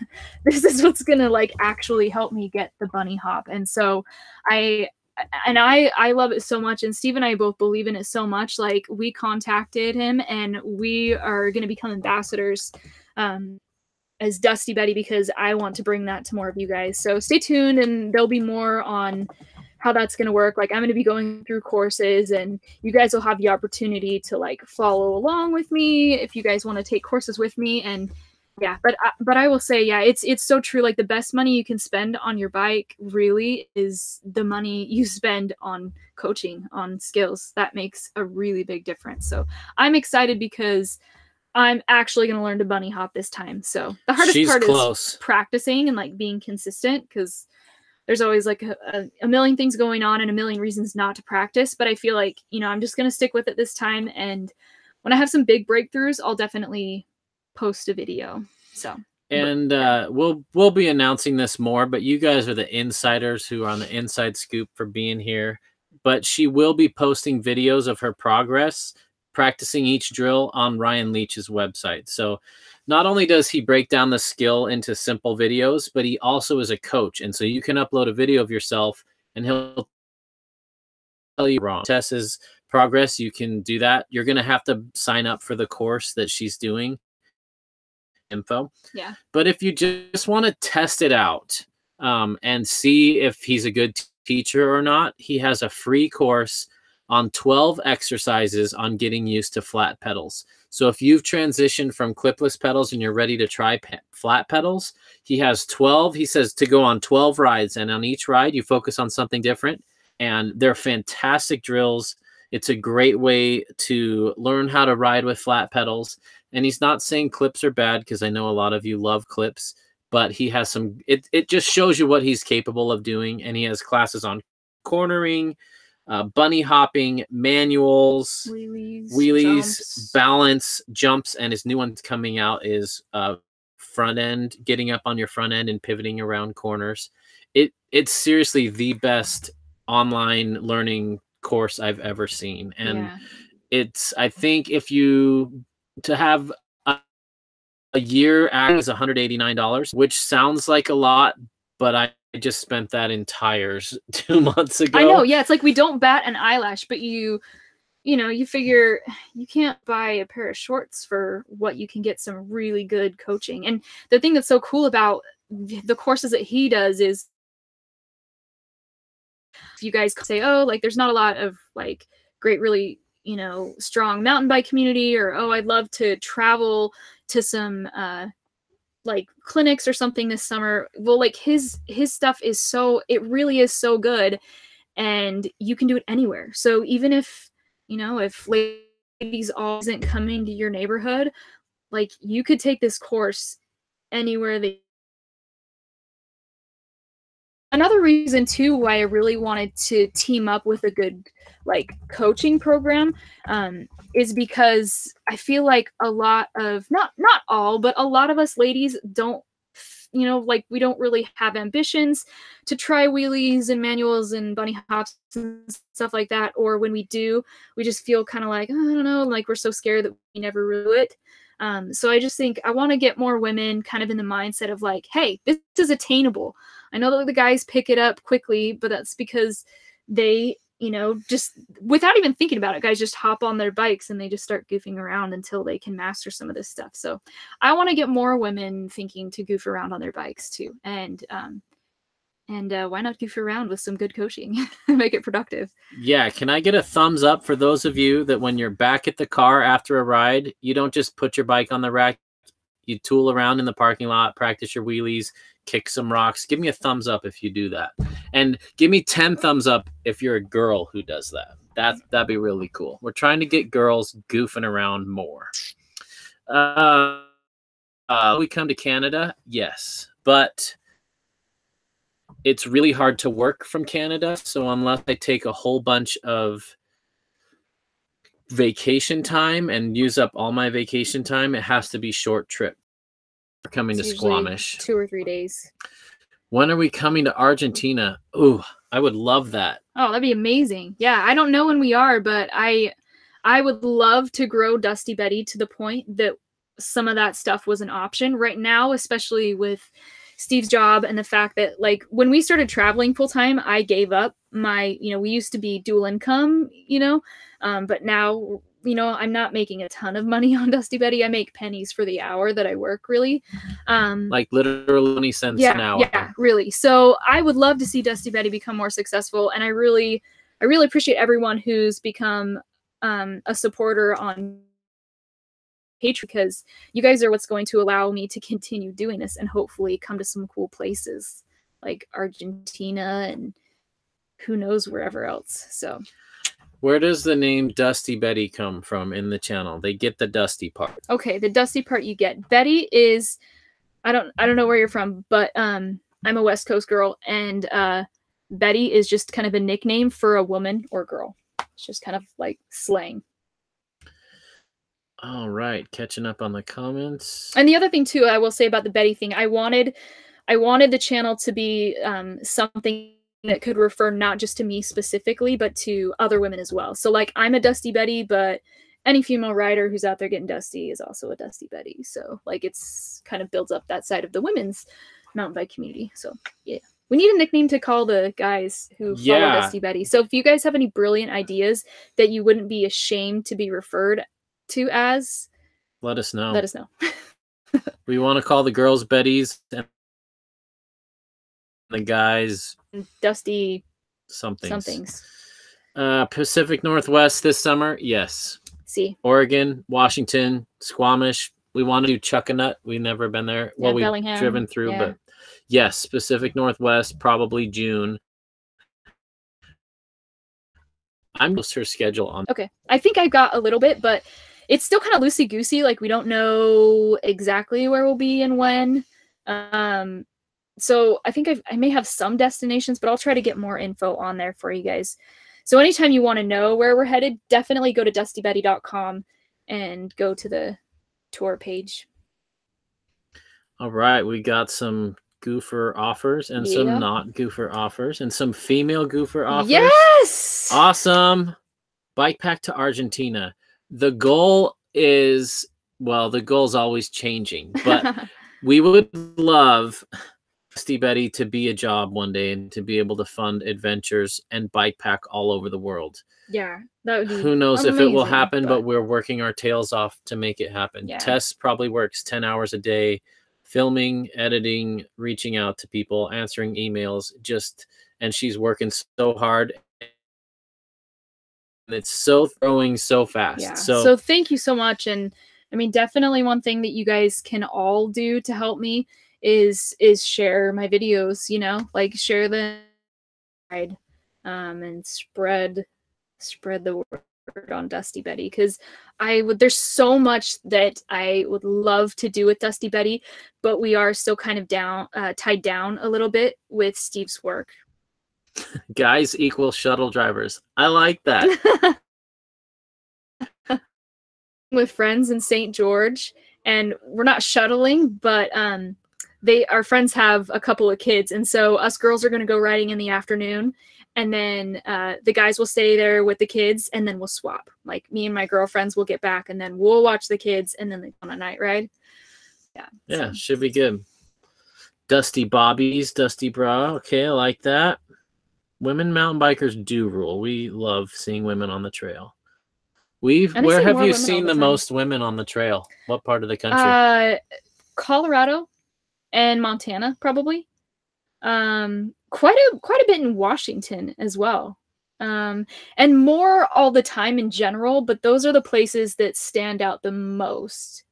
S1: like actually help me get the bunny hop. And so I love it so much, and Steve and I both believe in it so much. Like, we contacted him, and we are going to become ambassadors as Dusty Betty, because I want to bring that to more of you guys. So stay tuned, and there'll be more on how that's going to work. Like, I'm going to be going through courses, and you guys will have the opportunity to like follow along with me if you guys want to take courses with me. And yeah, but I will say, yeah, it's so true. Like, the best money you can spend on your bike really is the money you spend on coaching, on skills. That makes a really big difference. So I'm excited because I'm actually going to learn to bunny hop this time. So the hardest part is practicing and like being consistent, because there's always like a million things going on and a million reasons not to practice. But I feel like, you know, I'm just going to stick with it this time. And when I have some big breakthroughs, I'll definitely post a video. So.
S2: And we'll be announcing this more, but you guys are the insiders who are on the inside scoop for being here. But she will be posting videos of her progress, practicing each drill on Ryan Leach's website. So not only does he break down the skill into simple videos, but he also is a coach. And so you can upload a video of yourself and he'll tell you wrong. Tess's progress, you can do that. You're going to have to sign up for the course that she's doing. Info.
S1: Yeah.
S2: But if you just want to test it out and see if he's a good teacher or not, he has a free course on 12 exercises on getting used to flat pedals. So if you've transitioned from clipless pedals and you're ready to try flat pedals, he has 12. He says to go on 12 rides, and on each ride you focus on something different, and they're fantastic drills. It's a great way to learn how to ride with flat pedals. And he's not saying clips are bad, because I know a lot of you love clips, but he has some, it just shows you what he's capable of doing. And he has classes on cornering, bunny hopping, manuals, wheelies, jumps, balance, jumps. And his new one's coming out is front end, getting up on your front end and pivoting around corners. It's seriously the best online learning course I've ever seen. And it's, I think if you, to have a year is $189, which sounds like a lot, but I just spent that in tires 2 months ago.
S1: I know. Yeah. It's like we don't bat an eyelash, but you know, you figure you can't buy a pair of shorts for what you can get some really good coaching. And the thing that's so cool about the courses that he does is, if you guys say, oh, like there's not a lot of like great, really, you know, strong mountain bike community, or, oh, I'd love to travel to some like clinics or something this summer. Well, like his stuff is so, it really is so good, and you can do it anywhere. So even if, you know, if ladies all isn't coming to your neighborhood, like you could take this course anywhere that. Another reason too why I really wanted to team up with a good like coaching program is because I feel like a lot of, not all, but a lot of us ladies don't, you know, like we don't really have ambitions to try wheelies and manuals and bunny hops and stuff like that. Or when we do, we just feel kind of like, oh, I don't know, like we're so scared that we never really do it. So I just think I want to get more women kind of in the mindset of like, hey, this is attainable. I know that the guys pick it up quickly, but that's because they, you know, just without even thinking about it, guys just hop on their bikes and they just start goofing around until they can master some of this stuff. So I want to get more women thinking to goof around on their bikes too. And why not goof around with some good coaching and make it productive?
S2: Yeah. Can I get a thumbs up for those of you that when you're back at the car after a ride, you don't just put your bike on the rack, you tool around in the parking lot, practice your wheelies, kick some rocks? Give me a thumbs up if you do that. And give me 10 thumbs up if you're a girl who does that. That'd be really cool. We're trying to get girls goofing around more. We come to Canada? Yes. But it's really hard to work from Canada. So unless I take a whole bunch of vacation time and use up all my vacation time, it has to be short trip. We're coming to Squamish.
S1: 2 or 3 days.
S2: When are we coming to Argentina? Ooh, I would love that.
S1: Oh, that'd be amazing. Yeah, I don't know when we are, but I would love to grow Dusty Betty to the point that some of that stuff was an option. Right now, especially with Steve's job and the fact that, like, when we started traveling full time, I gave up my, you know, we used to be dual income, you know, but now, you know, I'm not making a ton of money on Dusty Betty. I make pennies for the hour that I work, really.
S2: Like literally 20 cents an hour.
S1: Yeah, really. So I would love to see Dusty Betty become more successful. And I really appreciate everyone who's become a supporter on Patreon, because you guys are what's going to allow me to continue doing this and hopefully come to some cool places like Argentina and who knows wherever else. So
S2: where does the name Dusty Betty come from in the channel? They get the dusty part. Okay,
S1: the dusty part you get. Betty is, I don't know where you're from, but I'm I'm a West Coast girl, and Betty is just kind of a nickname for a woman or girl. It's just kind of like slang.
S2: All right, catching up on the comments.
S1: And the other thing too, I will say about the Betty thing, I wanted the channel to be something that could refer not just to me specifically, but to other women as well. So like, I'm a Dusty Betty, but any female rider who's out there getting dusty is also a Dusty Betty. So like, it's kind of builds up that side of the women's mountain bike community. So yeah, we need a nickname to call the guys who follow Dusty Betty. So if you guys have any brilliant ideas that you wouldn't be ashamed to be referred to as,
S2: let us know.
S1: Let us know.
S2: We want to call the girls Betty's and the guys
S1: Dusty
S2: somethings. Pacific Northwest this summer, yes.
S1: See,
S2: Oregon, Washington, Squamish. We want to do Chuckanut. We've never been there.
S1: Yeah,
S2: well, we've
S1: Bellingham,
S2: driven through, but yes, Pacific Northwest, probably June. I'm just her schedule on.
S1: Okay, I think I got a little bit, but it's still kind of loosey goosey. Like, we don't know exactly where we'll be and when. So I think I may have some destinations, but I'll try to get more info on there for you guys. So anytime you want to know where we're headed, definitely go to dustybetty.com and go to the tour page.
S2: All right, we got some goofer offers and some not goofer offers and some female goofer offers.
S1: Yes!
S2: Awesome. Bike pack to Argentina. The goal is, well, the goal's always changing, but we would love Dusty Betty to be a job one day and to be able to fund adventures and bike pack all over the world.
S1: Yeah, that would be
S2: Who knows
S1: amazing,
S2: if it will happen, but we're working our tails off to make it happen.
S1: Yeah.
S2: Tess probably works 10 hours a day, filming, editing, reaching out to people, answering emails, and she's working so hard. And it's so throwing so fast.
S1: Yeah.
S2: So
S1: thank you so much. And I mean, definitely one thing that you guys can all do to help me is share my videos, you know, like share the ride, and spread the word on Dusty Betty, because there's so much that I would love to do with Dusty Betty, but we are still kind of tied down a little bit with Steve's work.
S2: Guys equal shuttle drivers. I like that.
S1: With friends in St. George, and we're not shuttling, but our friends have a couple of kids, and so us girls are going to go riding in the afternoon, and then the guys will stay there with the kids, and then we'll swap. Like, me and my girlfriends will get back, and then we'll watch the kids, and then they go on a night ride. Yeah,
S2: should be good. Dusty Bobbies, Dusty Bra. Okay, I like that. Women mountain bikers do rule. We love seeing women on the trail. Where have you seen the most women on the trail? What part of the country?
S1: Colorado and Montana, probably. Quite a bit in Washington as well. And more all the time in general, but those are the places that stand out the most.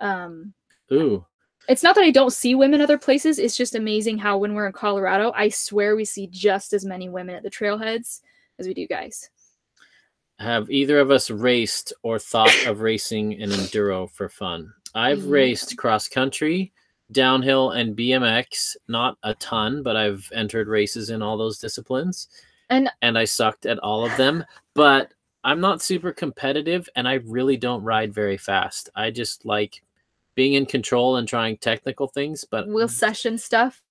S2: Ooh.
S1: It's not that I don't see women other places. It's just amazing how when we're in Colorado, I swear we see just as many women at the trailheads as we do guys.
S2: Have either of us raced or thought of racing an enduro for fun? I've raced cross country, downhill, and BMX. Not a ton, but I've entered races in all those disciplines. And I sucked at all of them. But I'm not super competitive, and I really don't ride very fast. I just like being in control and trying technical things. But
S1: wheel session stuff.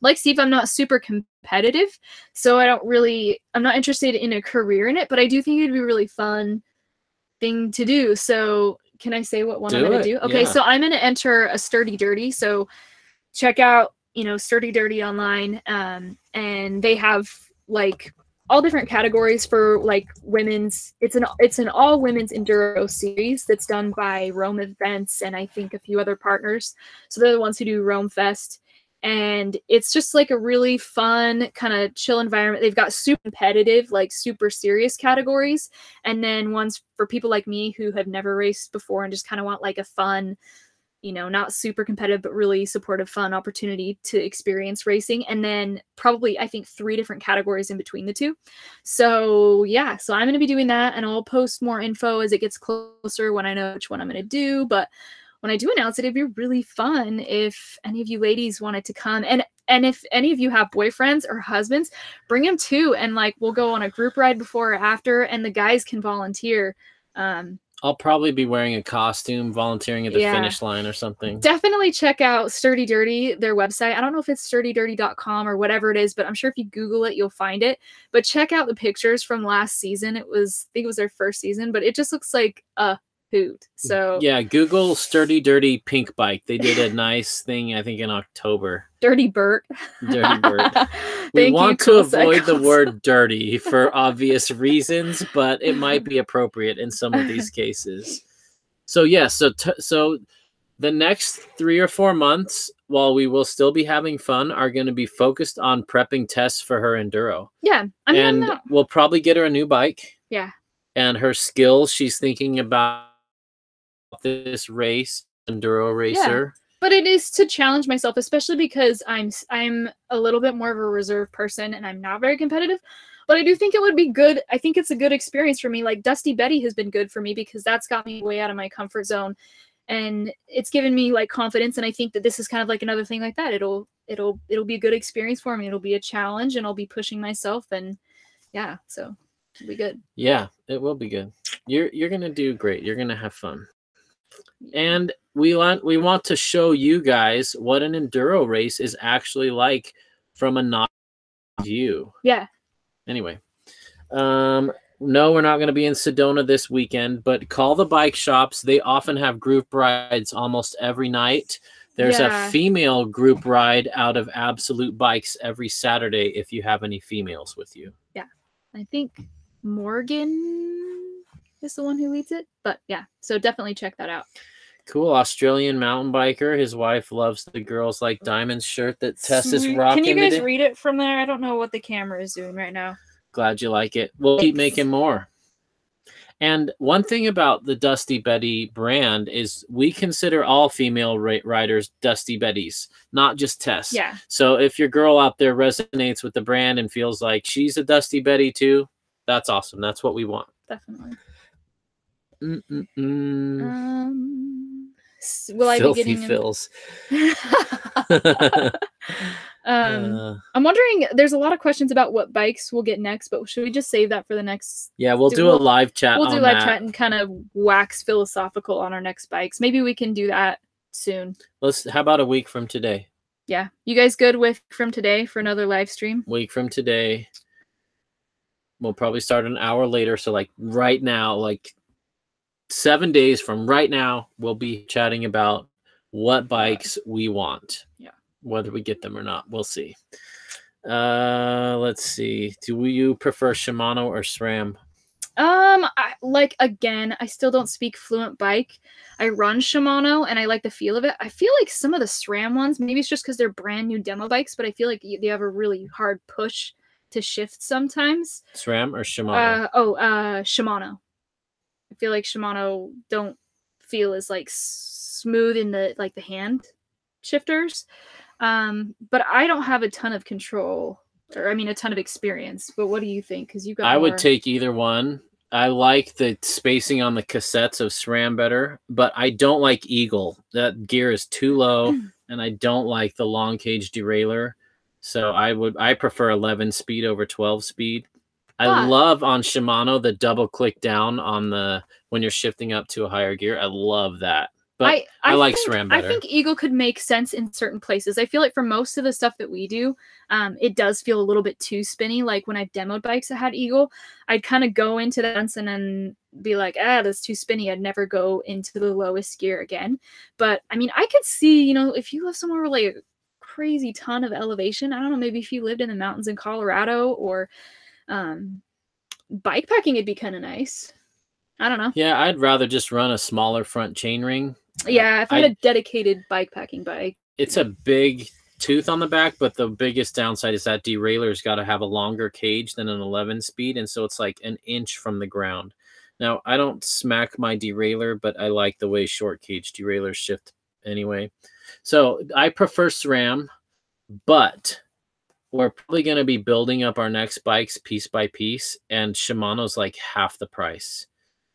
S1: Like Steve, I'm not super competitive, so I'm not interested in a career in it, but I do think it'd be a really fun thing to do. So can I say what one I'm going to do? Okay, so I'm going to enter a Sturdy Dirty. So check out, Sturdy Dirty online. And they have like all different categories for like women's. It's an all women's enduro series that's done by Rome Events and I think a few other partners. So they're the ones who do Rome Fest. And it's just like a really fun kind of chill environment. They've got super competitive, like super serious categories. And then ones for people like me who have never raced before and just kind of want like a fun, not super competitive, but really supportive, fun opportunity to experience racing. And then probably, I think, 3 different categories in between the two. So yeah, I'm going to be doing that, and I'll post more info as it gets closer when I know which one I'm going to do. But when I do announce it, it'd be really fun if any of you ladies wanted to come. And if any of you have boyfriends or husbands, bring them too. And like, we'll go on a group ride before or after, and the guys can volunteer.
S2: I'll probably be wearing a costume, volunteering at the finish line or something.
S1: Definitely check out Sturdy Dirty, their website. I don't know if it's sturdydirty.com or whatever it is, but I'm sure if you Google it, you'll find it. But check out the pictures from last season. I think it was their first season, but it just looks like a hoot. So
S2: yeah, Google Sturdy Dirty Pink Bike. They did a nice thing, I think, in October.
S1: Dirty Bert.
S2: Dirty Bert. We want to avoid the word dirty for obvious reasons, but it might be appropriate in some of these cases. So yes, so the next 3 or 4 months, while we will still be having fun, are going to be focused on prepping Tess for her enduro.
S1: Yeah, I mean,
S2: we'll probably get her a new bike.
S1: Yeah,
S2: and her skills. She's thinking about this race, enduro racer.
S1: Yeah. But it is to challenge myself, especially because I'm a little bit more of a reserved person and I'm not very competitive. But I do think it would be good. I think it's a good experience for me. Like Dusty Betty has been good for me because that's got me way out of my comfort zone, and it's given me like confidence. And I think that this is kind of like another thing like that. It'll be a good experience for me. It'll be a challenge, and I'll be pushing myself. And yeah, so it'll be good.
S2: Yeah, it will be good. You're gonna do great. You're gonna have fun. And we want to show you guys what an enduro race is actually like from a non view.
S1: Yeah.
S2: Anyway, no, we're not going to be in Sedona this weekend, but call the bike shops. They often have group rides almost every night. There's a female group ride out of Absolute Bikes every Saturday if you have any females with you.
S1: Yeah. I think Morgan is the one who leads it, but yeah, so definitely check that out.
S2: Cool. Australian mountain biker. His wife loves the Girls Like Diamonds shirt that Tess is rocking.
S1: Can you guys read it from there? I don't know what the camera is doing right now.
S2: Glad you like it. We'll keep making more. And one thing about the Dusty Betty brand is we consider all female riders Dusty Betties, not just Tess.
S1: Yeah.
S2: So if your girl out there resonates with the brand and feels like she's a Dusty Betty too, that's awesome. That's what we want.
S1: Definitely.
S2: Will I be getting Phils?
S1: I'm wondering. There's a lot of questions about what bikes we'll get next, but should we just save that for the next?
S2: Yeah, we'll do a live chat.
S1: We'll do live chat and kind of wax philosophical on our next bikes. Maybe we can do that soon.
S2: How about a week from today?
S1: Yeah, you guys good with from today for another live stream?
S2: Week from today. We'll probably start an hour later. So like right now, like 7 days from right now, we'll be chatting about what bikes we want.
S1: Yeah.
S2: Whether we get them or not, we'll see. Let's see. Do you prefer Shimano or SRAM?
S1: I still don't speak fluent bike. I run Shimano and I like the feel of it. I feel like some of the SRAM ones, maybe it's just because they're brand new demo bikes, but I feel like they have a really hard push to shift sometimes.
S2: SRAM or Shimano?
S1: Shimano. I feel like Shimano don't feel as like smooth in the hand shifters. But I don't have a ton of control, or I mean a ton of experience. But what do you think? Because you got
S2: I would take either one. I like the spacing on the cassettes of SRAM better, but I don't like Eagle. That gear is too low, and I don't like the long cage derailleur. So I prefer 11 speed over 12 speed. I love on Shimano the double click down on when you're shifting up to a higher gear. I love that. But I like SRAM better.
S1: I think Eagle could make sense in certain places. I feel like for most of the stuff that we do, it does feel a little bit too spinny. Like when I've demoed bikes that had Eagle, I'd kind of go into that and then be like, that's too spinny. I'd never go into the lowest gear again. But I mean, I could see, if you live somewhere with like a crazy ton of elevation, I don't know, maybe if you lived in the mountains in Colorado or bike packing, it'd be kind of nice. I don't know.
S2: Yeah, I'd rather just run a smaller front chainring.
S1: Yeah, if I had a dedicated bike packing bike.
S2: It's a big tooth on the back, but the biggest downside is that derailleur's got to have a longer cage than an 11 speed, and so it's like an inch from the ground. Now, I don't smack my derailleur, but I like the way short cage derailleurs shift anyway. So I prefer SRAM, but we're probably going to be building up our next bikes piece by piece, and Shimano's like half the price.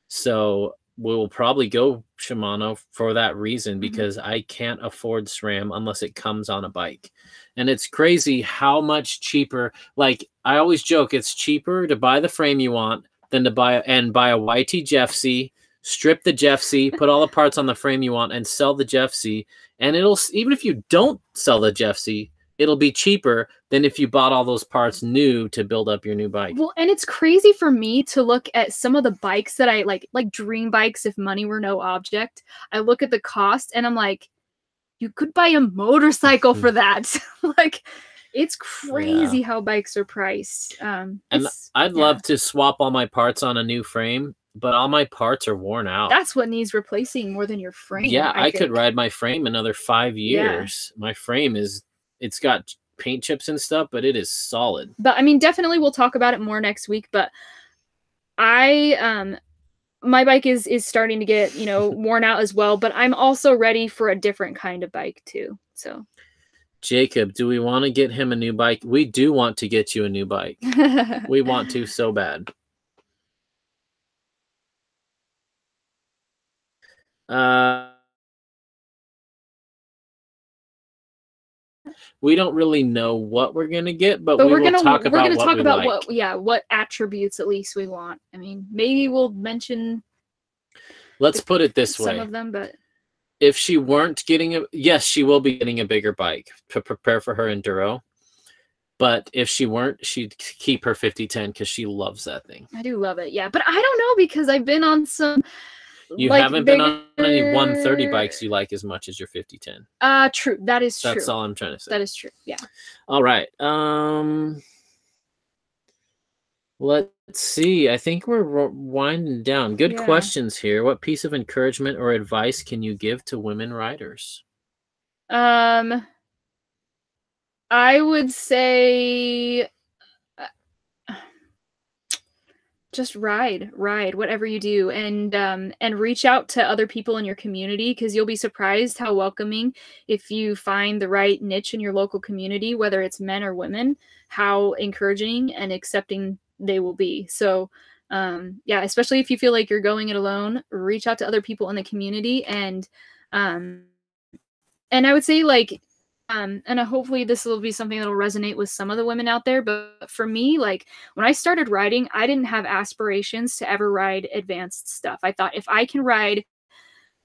S2: So will probably go Shimano for that reason, because I can't afford SRAM unless it comes on a bike. And it's crazy how much cheaper. Like, I always joke, it's cheaper to buy the frame you want than to buy a YT Jeffsy, strip the Jeffsy, put all the parts on the frame you want, and sell the Jeffsy. And it'll, even if you don't sell the Jeffsy, it'll be cheaper than if you bought all those parts new to build up your new bike.
S1: Well, and it's crazy for me to look at some of the bikes that I like dream bikes if money were no object. I look at the cost and I'm like, you could buy a motorcycle for that. Like, it's crazy how bikes are priced.
S2: And I'd love to swap all my parts on a new frame, but all my parts are worn out.
S1: That's what needs replacing more than your frame.
S2: Yeah, I could ride my frame another 5 years. My frame it's got paint chips and stuff, but it is solid.
S1: But I mean, definitely we'll talk about it more next week. But my bike is starting to get, worn out as well, but I'm also ready for a different kind of bike too. So
S2: Jacob, do we want to get him a new bike? We do want to get you a new bike. We want to so bad. We don't really know what we're gonna get, but we're gonna talk about
S1: what attributes at least we want. I mean, maybe we'll mention.
S2: Let's put it this way:
S1: some of them, but
S2: if she weren't getting yes, she will be getting a bigger bike to prepare for her enduro. But if she weren't, she'd keep her 5010 because she loves that thing.
S1: I do love it, yeah. But I don't know, because I've been on some.
S2: You haven't been on any 130 bikes you like as much as your 5010.
S1: True. That is true.
S2: That's all I'm trying to say.
S1: That is true. Yeah.
S2: All right. Let's see. I think we're winding down. Good questions here. What piece of encouragement or advice can you give to women riders?
S1: I would say just ride whatever you do, and reach out to other people in your community, because you'll be surprised how welcoming, if you find the right niche in your local community, whether it's men or women, how encouraging and accepting they will be. So especially if you feel like you're going it alone, reach out to other people in the community. And I would say, like, and hopefully this will be something that'll resonate with some of the women out there. But for me, like, when I started riding, I didn't have aspirations to ever ride advanced stuff. I thought, if I can ride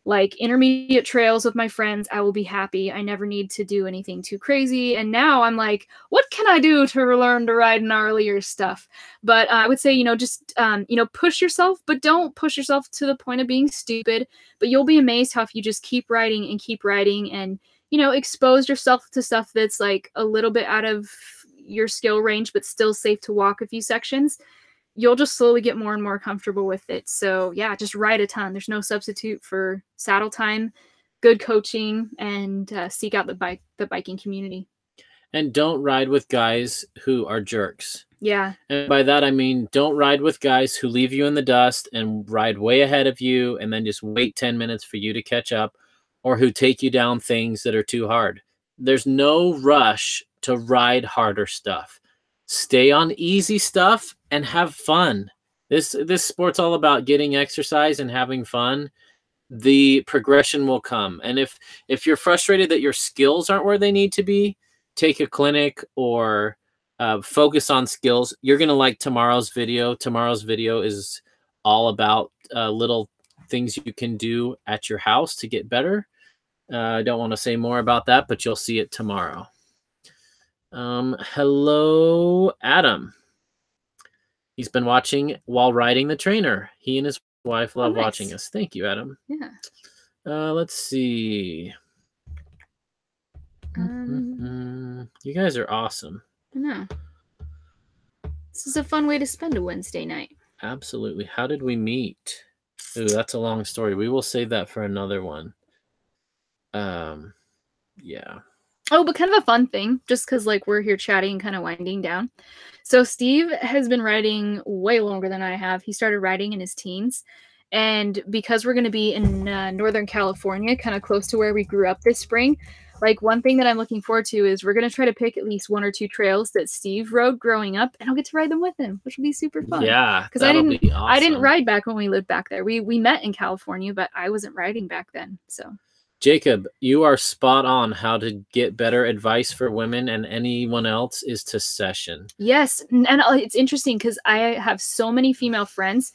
S1: like intermediate trails with my friends, I will be happy. I never need to do anything too crazy. And now I'm like, what can I do to learn to ride gnarlier stuff? But I would say, just, push yourself, but don't push yourself to the point of being stupid. But you'll be amazed how, if you just keep riding and expose yourself to stuff that's like a little bit out of your skill range, but still safe to walk a few sections, you'll just slowly get more and more comfortable with it. So yeah, just ride a ton. There's no substitute for saddle time, good coaching, and seek out the biking community.
S2: And don't ride with guys who are jerks.
S1: Yeah.
S2: And by that, I mean, don't ride with guys who leave you in the dust and ride way ahead of you and then just wait 10 minutes for you to catch up, or who take you down things that are too hard. There's no rush to ride harder stuff. Stay on easy stuff and have fun. This sport's all about getting exercise and having fun. The progression will come. And if you're frustrated that your skills aren't where they need to be, take a clinic or focus on skills. You're going to like tomorrow's video. Tomorrow's video is all about little things you can do at your house to get better. I don't want to say more about that, but you'll see it tomorrow. Hello, Adam. He's been watching while riding the trainer. He and his wife love watching us. Thank you, Adam.
S1: Yeah.
S2: Let's see. You guys are awesome.
S1: I know. This is a fun way to spend a Wednesday night.
S2: Absolutely. How did we meet? Ooh, that's a long story. We will save that for another one. Yeah.
S1: Oh, but kind of a fun thing, just because like we're here chatting, kind of winding down. So Steve has been riding way longer than I have. He started riding in his teens. And because we're going to be in Northern California, kind of close to where we grew up this spring, Like, one thing that I'm looking forward to is we're going to try to pick at least 1 or 2 trails that Steve rode growing up, and I'll get to ride them with him, which will be super fun.
S2: Yeah,
S1: because
S2: that'll be
S1: I didn't
S2: awesome.
S1: ride back when we lived back there. We met in California, but I wasn't riding back then. So
S2: Jacob, you are spot on. How to get better advice for women and anyone else is to session.
S1: yes, and it's interesting because I have so many female friends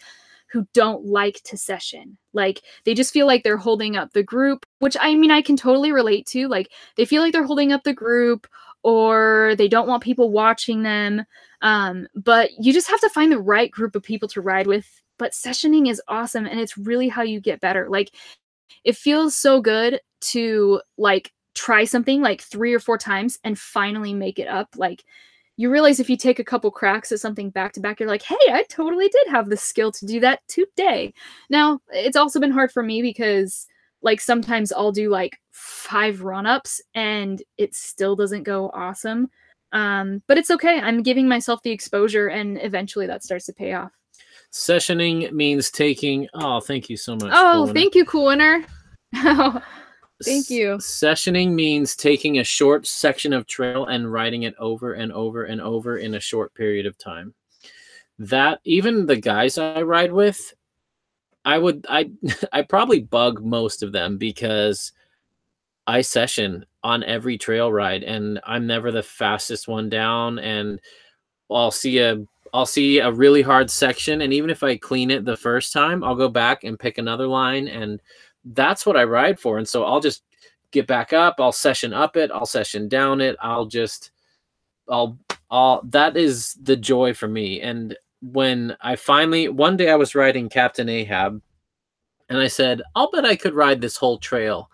S1: who don't like to session. Like, they just feel like they're holding up the group, which I mean, I can totally relate to. Like, they feel like they're holding up the group, or they don't want people watching them. But you just have to find the right group of people to ride with. But sessioning is awesome, and it's really how you get better. Like, it feels so good to like try something like 3 or 4 times and finally make it up. Like, you realize if you take a couple cracks at something back to back, you're like, hey, I totally did have the skill to do that today. Now, it's also been hard for me because like sometimes I'll do like 5 run-ups and it still doesn't go awesome. But it's okay. I'm giving myself the exposure, and eventually that starts to pay off.
S2: Sessioning means taking. Oh, thank you so much.
S1: Oh, thank you, Cool Winner. Thank you.
S2: Sessioning means taking a short section of trail and riding it over and over and over in a short period of time. That even the guys I ride with, I probably bug most of them because I session on every trail ride and I'm never the fastest one down, and I'll see a really hard section, and even if I clean it the first time, I'll go back and pick another line, and that's what I ride for. And so I'll just get back up, I'll session up it, I'll session down it, I'll that is the joy for me. And when I finally, one day I was riding Captain Ahab and I said, I'll bet I could ride this whole trail.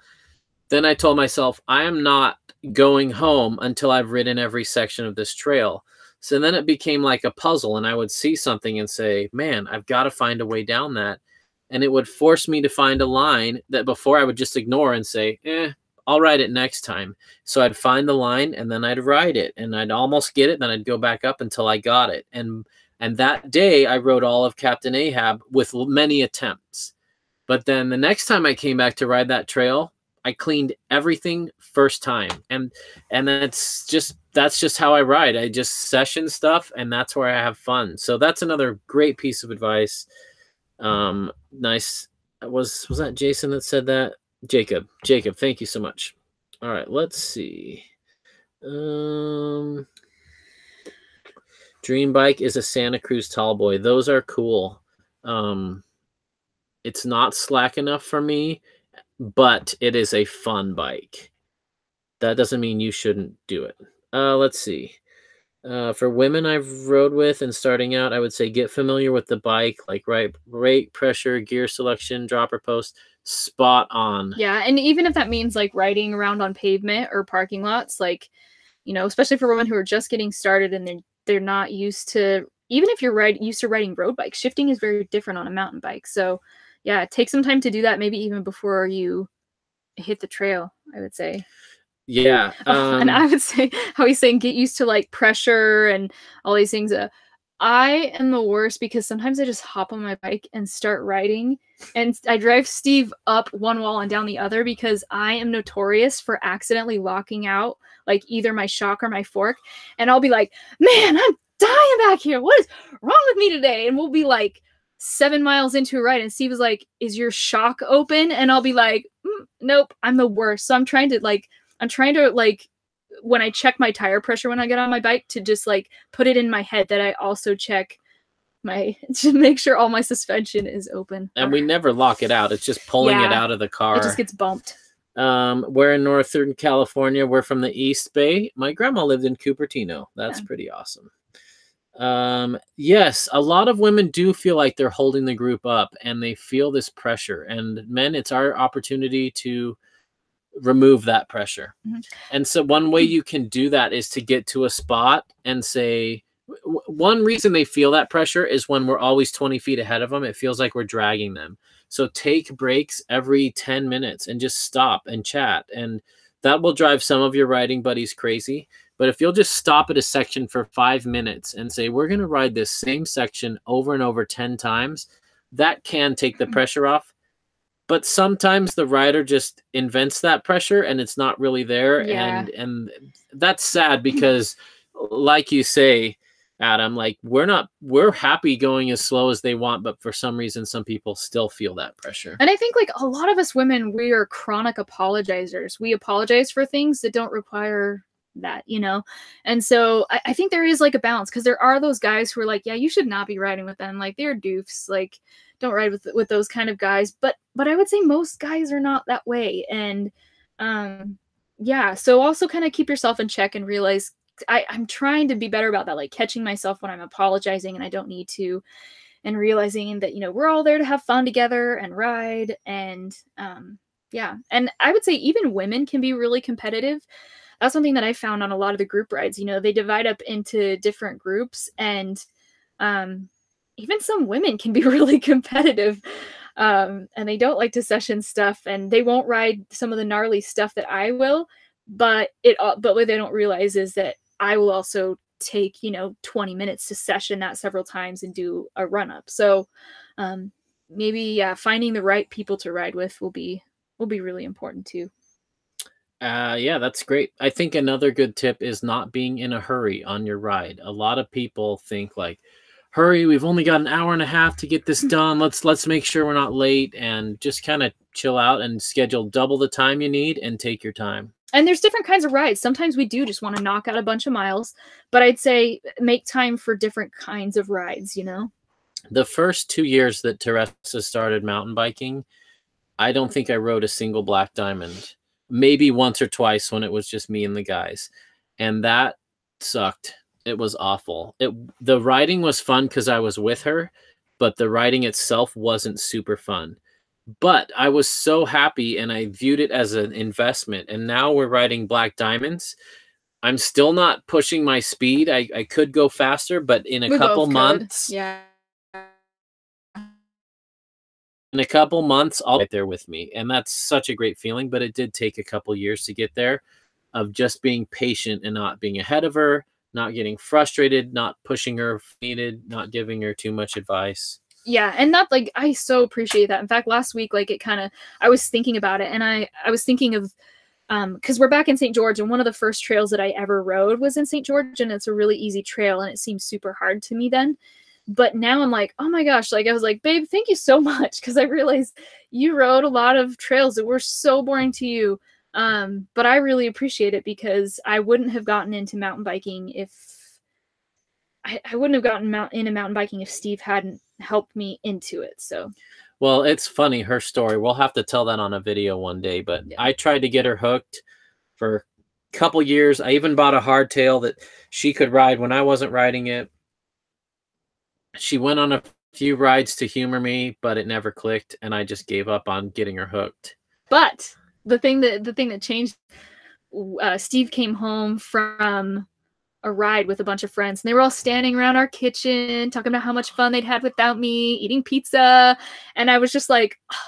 S2: Then I told myself, I am not going home until I've ridden every section of this trail. So then it became like a puzzle, and I would see something and say, man, I've got to find a way down that. And it would force me to find a line that before I would just ignore and say, I'll ride it next time. So I'd find the line and then I'd ride it, and I'd almost get it. Then I'd go back up until I got it. And that day I rode all of Captain Ahab with many attempts. But then the next time I came back to ride that trail, I cleaned everything first time. And that's just how I ride. I just session stuff, and that's where I have fun. So that's another great piece of advice. Nice. Was that Jason that said that? Jacob, thank you so much. All right, let's see. Dream bike is a Santa Cruz Tallboy. Those are cool. It's not slack enough for me, but it is a fun bike. That doesn't mean you shouldn't do it. Let's see. For women I've rode with and starting out, I would say get familiar with the bike, like rate, pressure, gear selection, dropper post, spot on.
S1: Yeah, and even if that means like riding around on pavement or parking lots, like, you know, especially for women who are just getting started and they're not used to, even if you're used to riding road bikes, shifting is very different on a mountain bike. So yeah, take some time to do that, maybe even before you hit the trail, I would say.
S2: Yeah.
S1: And I would say how he's saying get used to like pressure and all these things. I am the worst because sometimes I just hop on my bike and start riding, and I drive Steve up one wall and down the other because I am notorious for accidentally locking out like either my shock or my fork, and I'll be like, man, I'm dying back here. What is wrong with me today? And we'll be like 7 miles into a ride, and Steve is like, is your shock open? And I'll be like, nope, I'm the worst. So I'm trying to when I check my tire pressure when I get on my bike to just like put it in my head that I also check to make sure all my suspension is open.
S2: And we never lock it out. It's just pulling it out of the car.
S1: It just gets bumped.
S2: We're in Northern California. We're from the East Bay. My grandma lived in Cupertino. That's pretty awesome. Yes, a lot of women do feel like they're holding the group up and they feel this pressure. And men, it's our opportunity to remove that pressure. Mm-hmm. And so one way you can do that is to get to a spot and say, one reason they feel that pressure is when we're always 20 feet ahead of them, it feels like we're dragging them. So take breaks every 10 minutes and just stop and chat. And that will drive some of your riding buddies crazy. But if you'll just stop at a section for 5 minutes and say, we're going to ride this same section over and over 10 times, that can take the pressure off. but sometimes the rider just invents that pressure and it's not really there.
S1: Yeah.
S2: And that's sad because like you say, Adam, like we're happy going as slow as they want, but for some reason some people still feel that pressure.
S1: And I think like a lot of us women, we are chronic apologizers. We apologize for things that don't require that, you know? And so I think there is like a balance, because there are those guys who are like, yeah, you should not be riding with them. Like, they're doofs. Like, don't ride with those kind of guys. But I would say most guys are not that way. And yeah, so also kind of keep yourself in check and realize I'm trying to be better about that, like catching myself when I'm apologizing and I don't need to, and realizing that, you know, we're all there to have fun together and ride. And yeah, and I would say even women can be really competitive. That's something that I found on a lot of the group rides. You know, they divide up into different groups, and even some women can be really competitive. And they don't like to session stuff, and they won't ride some of the gnarly stuff that I will. But what they don't realize is that I will also take, you know, 20 minutes to session that several times and do a run up. So maybe, yeah, finding the right people to ride with will be really important too.
S2: Yeah, that's great. I think another good tip is not being in a hurry on your ride. A lot of people think like, hurry, we've only got an hour and a half to get this done. Let's make sure we're not late, and just kind of chill out and schedule double the time you need and take your time.
S1: And there's different kinds of rides. Sometimes we do just want to knock out a bunch of miles, but I'd say make time for different kinds of rides, you know?
S2: The first 2 years that Teresa started mountain biking, I don't think I rode a single black diamond. Maybe once or twice when it was just me and the guys. And that sucked. It was awful. The riding was fun because I was with her, but the riding itself wasn't super fun. But I was so happy and I viewed it as an investment. And now we're riding black diamonds. I'm still not pushing my speed. I could go faster, but in a
S1: We
S2: couple
S1: both could.
S2: months,
S1: Yeah.
S2: in a couple months, I'll get there with me. And that's such a great feeling. But it did take a couple years to get there, of just being patient and not being ahead of her, not getting frustrated, not pushing her if needed, not giving her too much advice.
S1: Yeah, and not like, I so appreciate that. In fact, last week, like, it kind of, I was thinking about it, and I was thinking of, because we're back in St. George, and one of the first trails that I ever rode was in St. George, and it's a really easy trail, and it seemed super hard to me then. But now I'm like, oh my gosh, like, I was like, babe, thank you so much, because I realized you rode a lot of trails that were so boring to you. But I really appreciate it, because I wouldn't have gotten into mountain biking if I wouldn't have gotten into mountain biking if Steve hadn't helped me into it. So,
S2: well, it's funny, her story. We'll have to tell that on a video one day. But yeah, I tried to get her hooked for a couple years. I even bought a hardtail that she could ride when I wasn't riding it. She went on a few rides to humor me, but it never clicked, and I just gave up on getting her hooked.
S1: But the thing that changed, Steve came home from a ride with a bunch of friends, and they were all standing around our kitchen talking about how much fun they'd had without me, eating pizza, and I was just like, oh,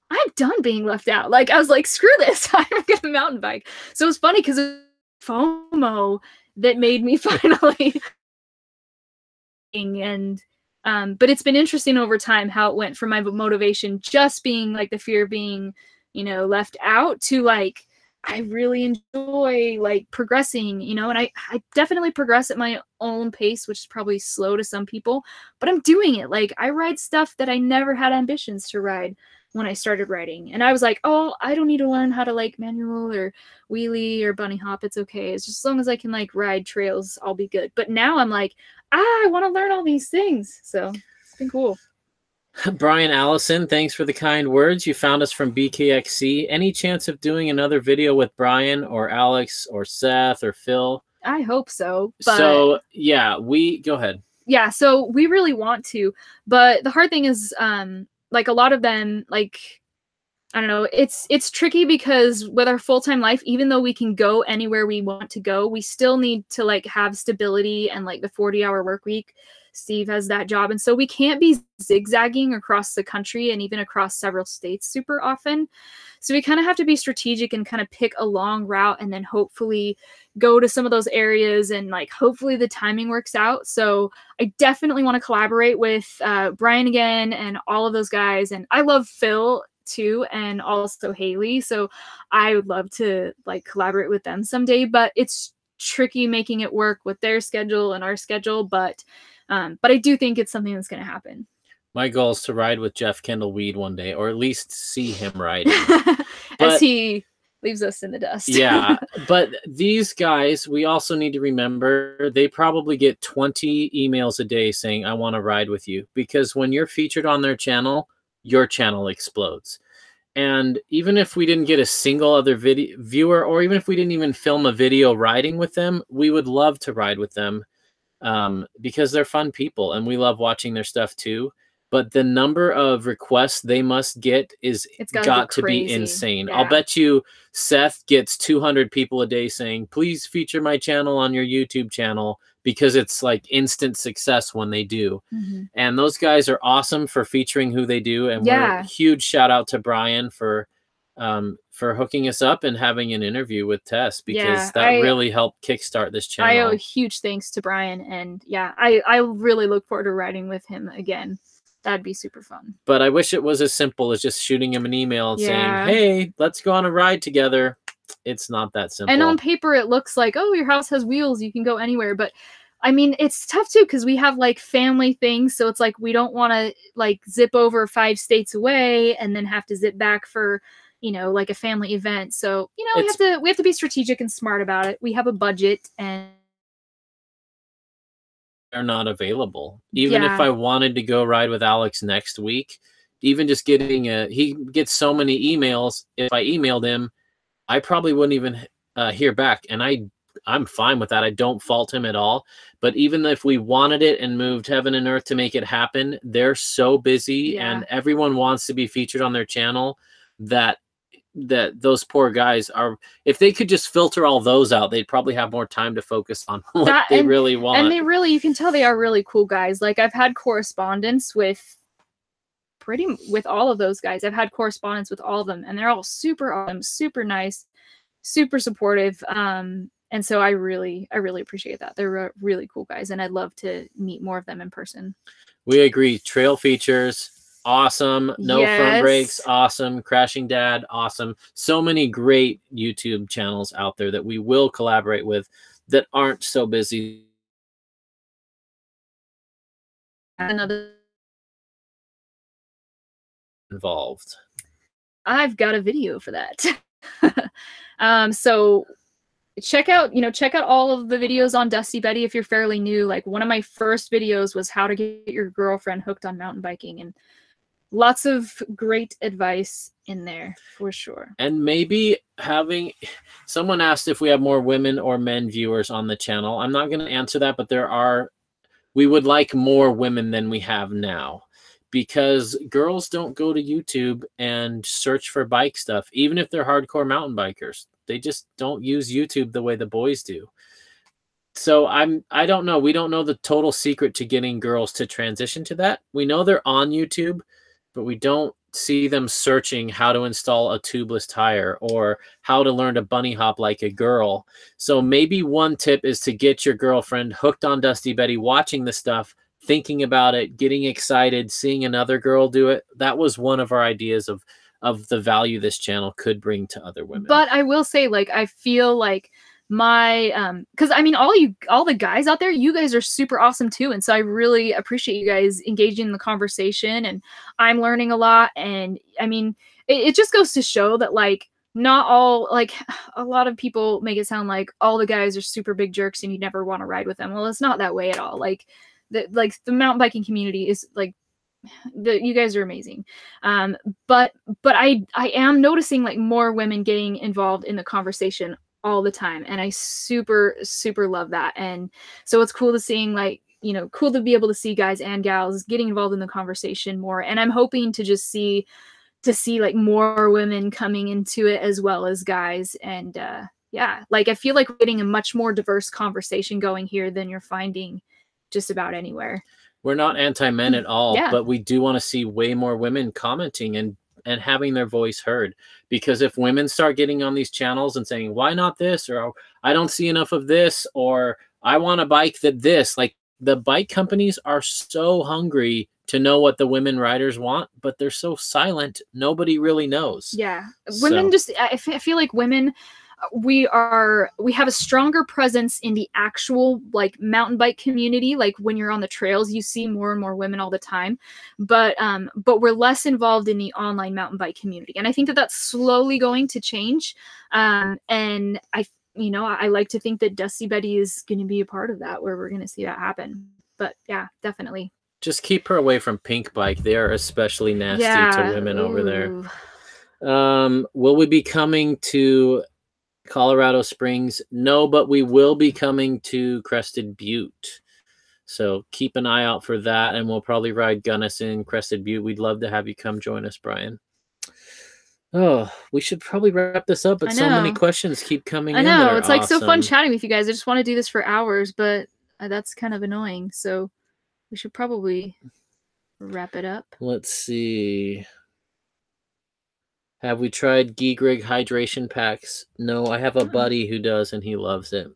S1: I'm done being left out. Like, I was like, screw this, I'm gonna mountain bike. So it was funny because it was FOMO that made me finally and but it's been interesting over time how it went from my motivation just being like the fear of being, you know, left out, to like, I really enjoy like progressing, you know, and I definitely progress at my own pace, which is probably slow to some people, but I'm doing it. Like, I ride stuff that I never had ambitions to ride when I started riding. And I was like, oh, I don't need to learn how to like manual or wheelie or bunny hop. It's okay. It's just as long as I can like ride trails, I'll be good. But now I'm like, I want to learn all these things. So it's been cool.
S2: Brian Allison, thanks for the kind words. You found us from BKXC. Any chance of doing another video with Brian or Alex or Seth or Phil?
S1: I hope so. But
S2: so yeah, go ahead.
S1: Yeah, so we really want to, but the hard thing is, like, a lot of them, like, I don't know, it's tricky because with our full-time life, even though we can go anywhere we want to go, we still need to like have stability and like the 40-hour work week. Steve has that job, and so we can't be zigzagging across the country and even across several states super often. So we kind of have to be strategic and kind of pick a long route and then hopefully go to some of those areas, and like hopefully the timing works out. So I definitely want to collaborate with Brian again and all of those guys. And I love Phil too, and also Haley. So I would love to like collaborate with them someday, but it's tricky making it work with their schedule and our schedule. But I do think it's something that's going to happen.
S2: My goal is to ride with Jeff Kendall Weed one day, or at least see him riding.
S1: As he leaves us in the dust.
S2: Yeah, but these guys, we also need to remember, they probably get 20 emails a day saying, I want to ride with you. Because when you're featured on their channel, your channel explodes. And even if we didn't get a single other viewer, or even if we didn't even film a video riding with them, we would love to ride with them because they're fun people and we love watching their stuff too. But the number of requests they must get it's got to be insane. Yeah. I'll bet you Seth gets 200 people a day saying, please feature my channel on your YouTube channel, because it's like instant success when they do. Mm-hmm. And those guys are awesome for featuring who they do. And we're a huge shout out to Brian for hooking us up and having an interview with Tess, because that really helped kickstart this channel.
S1: I owe huge thanks to Brian, and I really look forward to riding with him again. That'd be super fun.
S2: But I wish it was as simple as just shooting him an email and saying, hey, let's go on a ride together. It's not that simple.
S1: And on paper, it looks like, oh, your house has wheels, you can go anywhere. But I mean, it's tough too, because we have like family things. So it's like, we don't want to like zip over 5 states away and then have to zip back for, you know, like a family event. So, you know, we have to be strategic and smart about it. We have a budget, and
S2: are not available. Even if I wanted to go ride with Alex next week, even just getting he gets so many emails. If I emailed him, I probably wouldn't even hear back. And I'm fine with that. I don't fault him at all. But even if we wanted it and moved heaven and earth to make it happen, they're so busy and everyone wants to be featured on their channel that those poor guys are, if they could just filter all those out, they'd probably have more time to focus on what they really want.
S1: And they really, you can tell they are really cool guys. Like, I've had correspondence with all of those guys. I've had correspondence with all of them, and they're all super awesome, super nice, super supportive. And so I really appreciate that. They're really cool guys, and I'd love to meet more of them in person.
S2: We agree. Trail features, awesome. No front brakes, awesome. Crashing Dad, awesome. So many great YouTube channels out there that we will collaborate with that aren't so busy.
S1: Another
S2: involved.
S1: I've got a video for that. So check out all of the videos on Dusty Betty if you're fairly new. Like, one of my first videos was how to get your girlfriend hooked on mountain biking, and lots of great advice in there for sure.
S2: And maybe someone asked if we have more women or men viewers on the channel. I'm not going to answer that, but we would like more women than we have now, because girls don't go to YouTube and search for bike stuff, even if they're hardcore mountain bikers. They just don't use YouTube the way the boys do. So I don't know. We don't know the total secret to getting girls to transition to that. We know they're on YouTube, but we don't see them searching how to install a tubeless tire or how to learn to bunny hop like a girl. So maybe one tip is to get your girlfriend hooked on Dusty Betty, watching the stuff, thinking about it, getting excited, seeing another girl do it. That was one of our ideas of the value this channel could bring to other women.
S1: But I will say, like, I feel like my because I mean, all the guys out there, you guys are super awesome too, and so I really appreciate you guys engaging in the conversation, and I'm learning a lot. And I mean, it just goes to show that, like, not all, like, a lot of people make it sound like all the guys are super big jerks and you never want to ride with them. Well, it's not that way at all. Like the mountain biking community is like, you guys are amazing. But I am noticing, like, more women getting involved in the conversation all the time, and I super love that. And so it's cool to seeing, like, you know, cool to be able to see guys and gals getting involved in the conversation more. And I'm hoping to just see like more women coming into it as well as guys. And yeah, like, I feel like we're getting a much more diverse conversation going here than you're finding just about anywhere.
S2: We're not anti-men at all, but we do want to see way more women commenting and having their voice heard. Because if women start getting on these channels and saying, why not this? Or I don't see enough of this, or I want a bike that this, like, the bike companies are so hungry to know what the women riders want, but they're so silent. Nobody really knows.
S1: Yeah. Women just, I feel like women, we have a stronger presence in the actual like mountain bike community. Like when you're on the trails, you see more and more women all the time, but we're less involved in the online mountain bike community. And I think that that's slowly going to change. And I like to think that Dusty Betty is going to be a part of that, where we're going to see that happen. But yeah, definitely.
S2: Just keep her away from Pink Bike. They are especially nasty to women over there. Will we be coming to Colorado Springs? No, but we will be coming to Crested Butte. So keep an eye out for that, and we'll probably ride Gunnison, Crested Butte. We'd love to have you come join us, Brian. Oh, we should probably wrap this up, but so many questions keep coming in. I know.
S1: It's like so fun chatting with you guys. I just want to do this for hours, but that's kind of annoying. So we should probably wrap it up.
S2: Let's see. Have we tried Gigrig hydration packs? No, I have a buddy who does, and he loves it.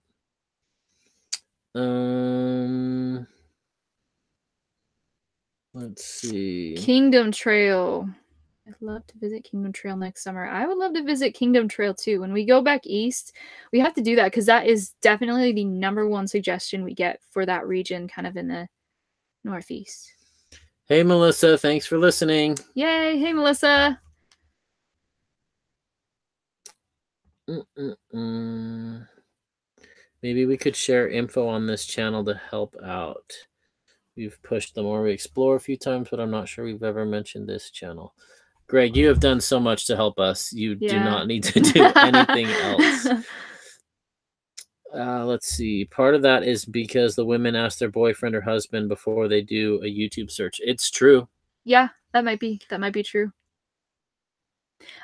S2: Let's see.
S1: Kingdom Trail. I'd love to visit Kingdom Trail next summer. I would love to visit Kingdom Trail too. When we go back east, we have to do that because that is definitely the #1 suggestion we get for that region, kind of in the Northeast.
S2: Hey, Melissa. Thanks for listening.
S1: Yay. Hey, Melissa.
S2: Maybe we could share info on this channel to help out. We've pushed the More We Explore a few times, but I'm not sure we've ever mentioned this channel. Greg, you have done so much to help us. You do not need to do anything else. Let's see. Part of that is because the women ask their boyfriend or husband before they do a YouTube search. It's true.
S1: Yeah, that might be true.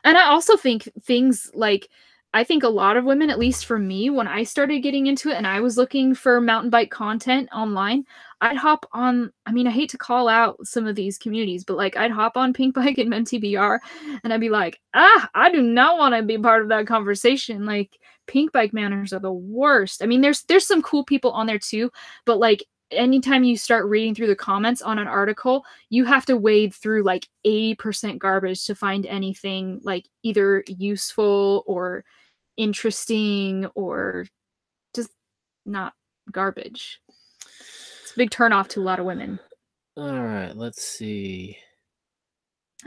S1: And I also think things like, I think a lot of women, at least for me, when I started getting into it and I was looking for mountain bike content online, I'd hop on, I mean, I hate to call out some of these communities, but like I'd hop on Pink Bike and MTBR and I'd be like, I do not want to be part of that conversation. Like Pink Bike manners are the worst. I mean, there's some cool people on there too, but like anytime you start reading through the comments on an article, you have to wade through like 80% garbage to find anything like either useful or interesting or just not garbage. It's a big turnoff to a lot of women.
S2: All right, let's see.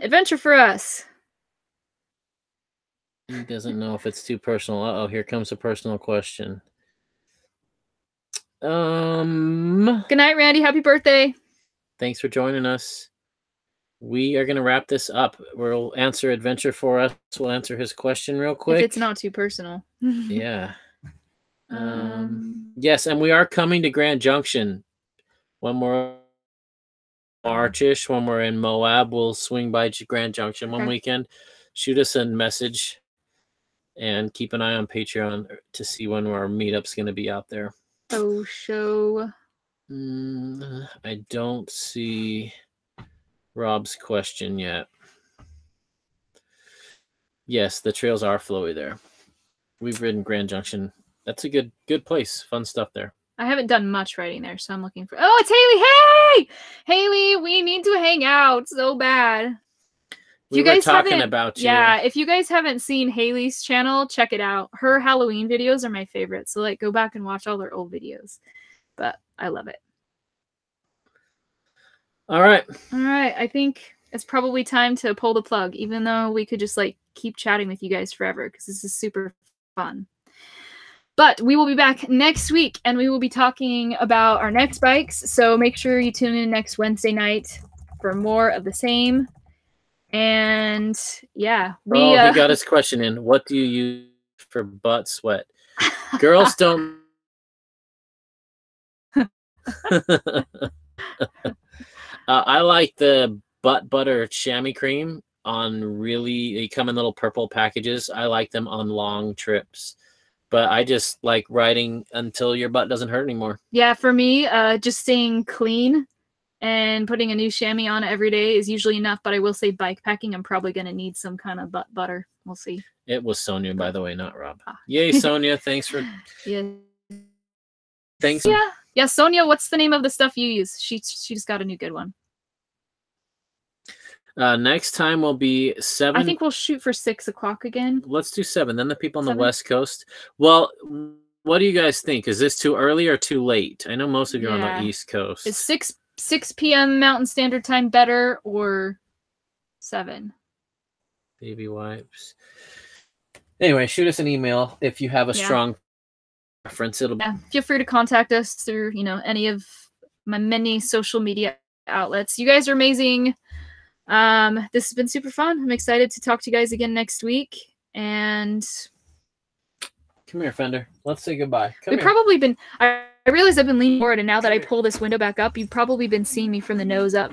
S1: Adventure for us.
S2: He doesn't know if it's too personal. Uh-oh, here comes a personal question. Good
S1: night, Randy. Happy birthday.
S2: Thanks for joining us. We are going to wrap this up. We'll answer Adventure for us. We'll answer his question real quick.
S1: If it's not too personal.
S2: Yeah. Yes, and we are coming to Grand Junction. When we're Marchish, when we're in Moab, we'll swing by Grand Junction one weekend. Shoot us a message and keep an eye on Patreon to see when our meetup's going to be out there.
S1: Oh, show.
S2: I don't see Rob's question yet. Yes, the trails are flowy there. We've ridden Grand Junction. That's a good place. Fun stuff there.
S1: I haven't done much riding there, so I'm looking for... Oh, it's Haley! Hey! Haley, we need to hang out so bad.
S2: We were talking about you.
S1: Yeah, if you guys haven't seen Haley's channel, check it out. Her Halloween videos are my favorite, so like go back and watch all her old videos. But I love it.
S2: All right.
S1: I think it's probably time to pull the plug, even though we could just like keep chatting with you guys forever because this is super fun. But we will be back next week and we will be talking about our next bikes. So make sure you tune in next Wednesday night for more of the same. And yeah,
S2: he got his question in. What do you use for butt sweat? Girls don't. I like the butt butter chamois cream on really. They come in little purple packages. I like them on long trips, but I just like riding until your butt doesn't hurt anymore.
S1: Yeah, for me, just staying clean and putting a new chamois on every day is usually enough, but I will say bike packing, I'm probably going to need some kind of butt butter. We'll see.
S2: It was Sonia, by the way, not Rob. Yay, Sonia. Thanks for...
S1: Yeah.
S2: Thanks.
S1: Yeah, Sonia, what's the name of the stuff you use? She just got a new good one.
S2: Next time will be 7.
S1: I think we'll shoot for 6 o'clock again.
S2: Let's do 7. Then the people on the
S1: 7?
S2: West Coast. Well, what do you guys think? Is this too early or too late? I know most of you are on the East Coast.
S1: Is 6 p.m. Mountain Standard Time better or 7?
S2: Baby wipes. Anyway, shoot us an email if you have a strong preference. It'll
S1: feel free to contact us through, any of my many social media outlets. You guys are amazing. This has been super fun. I'm excited to talk to you guys again next week. And
S2: come here, Fender. Let's say goodbye.
S1: We've probably been. I realize I've been leaning forward, and now that I pull this window back up, you've probably been seeing me from the nose up.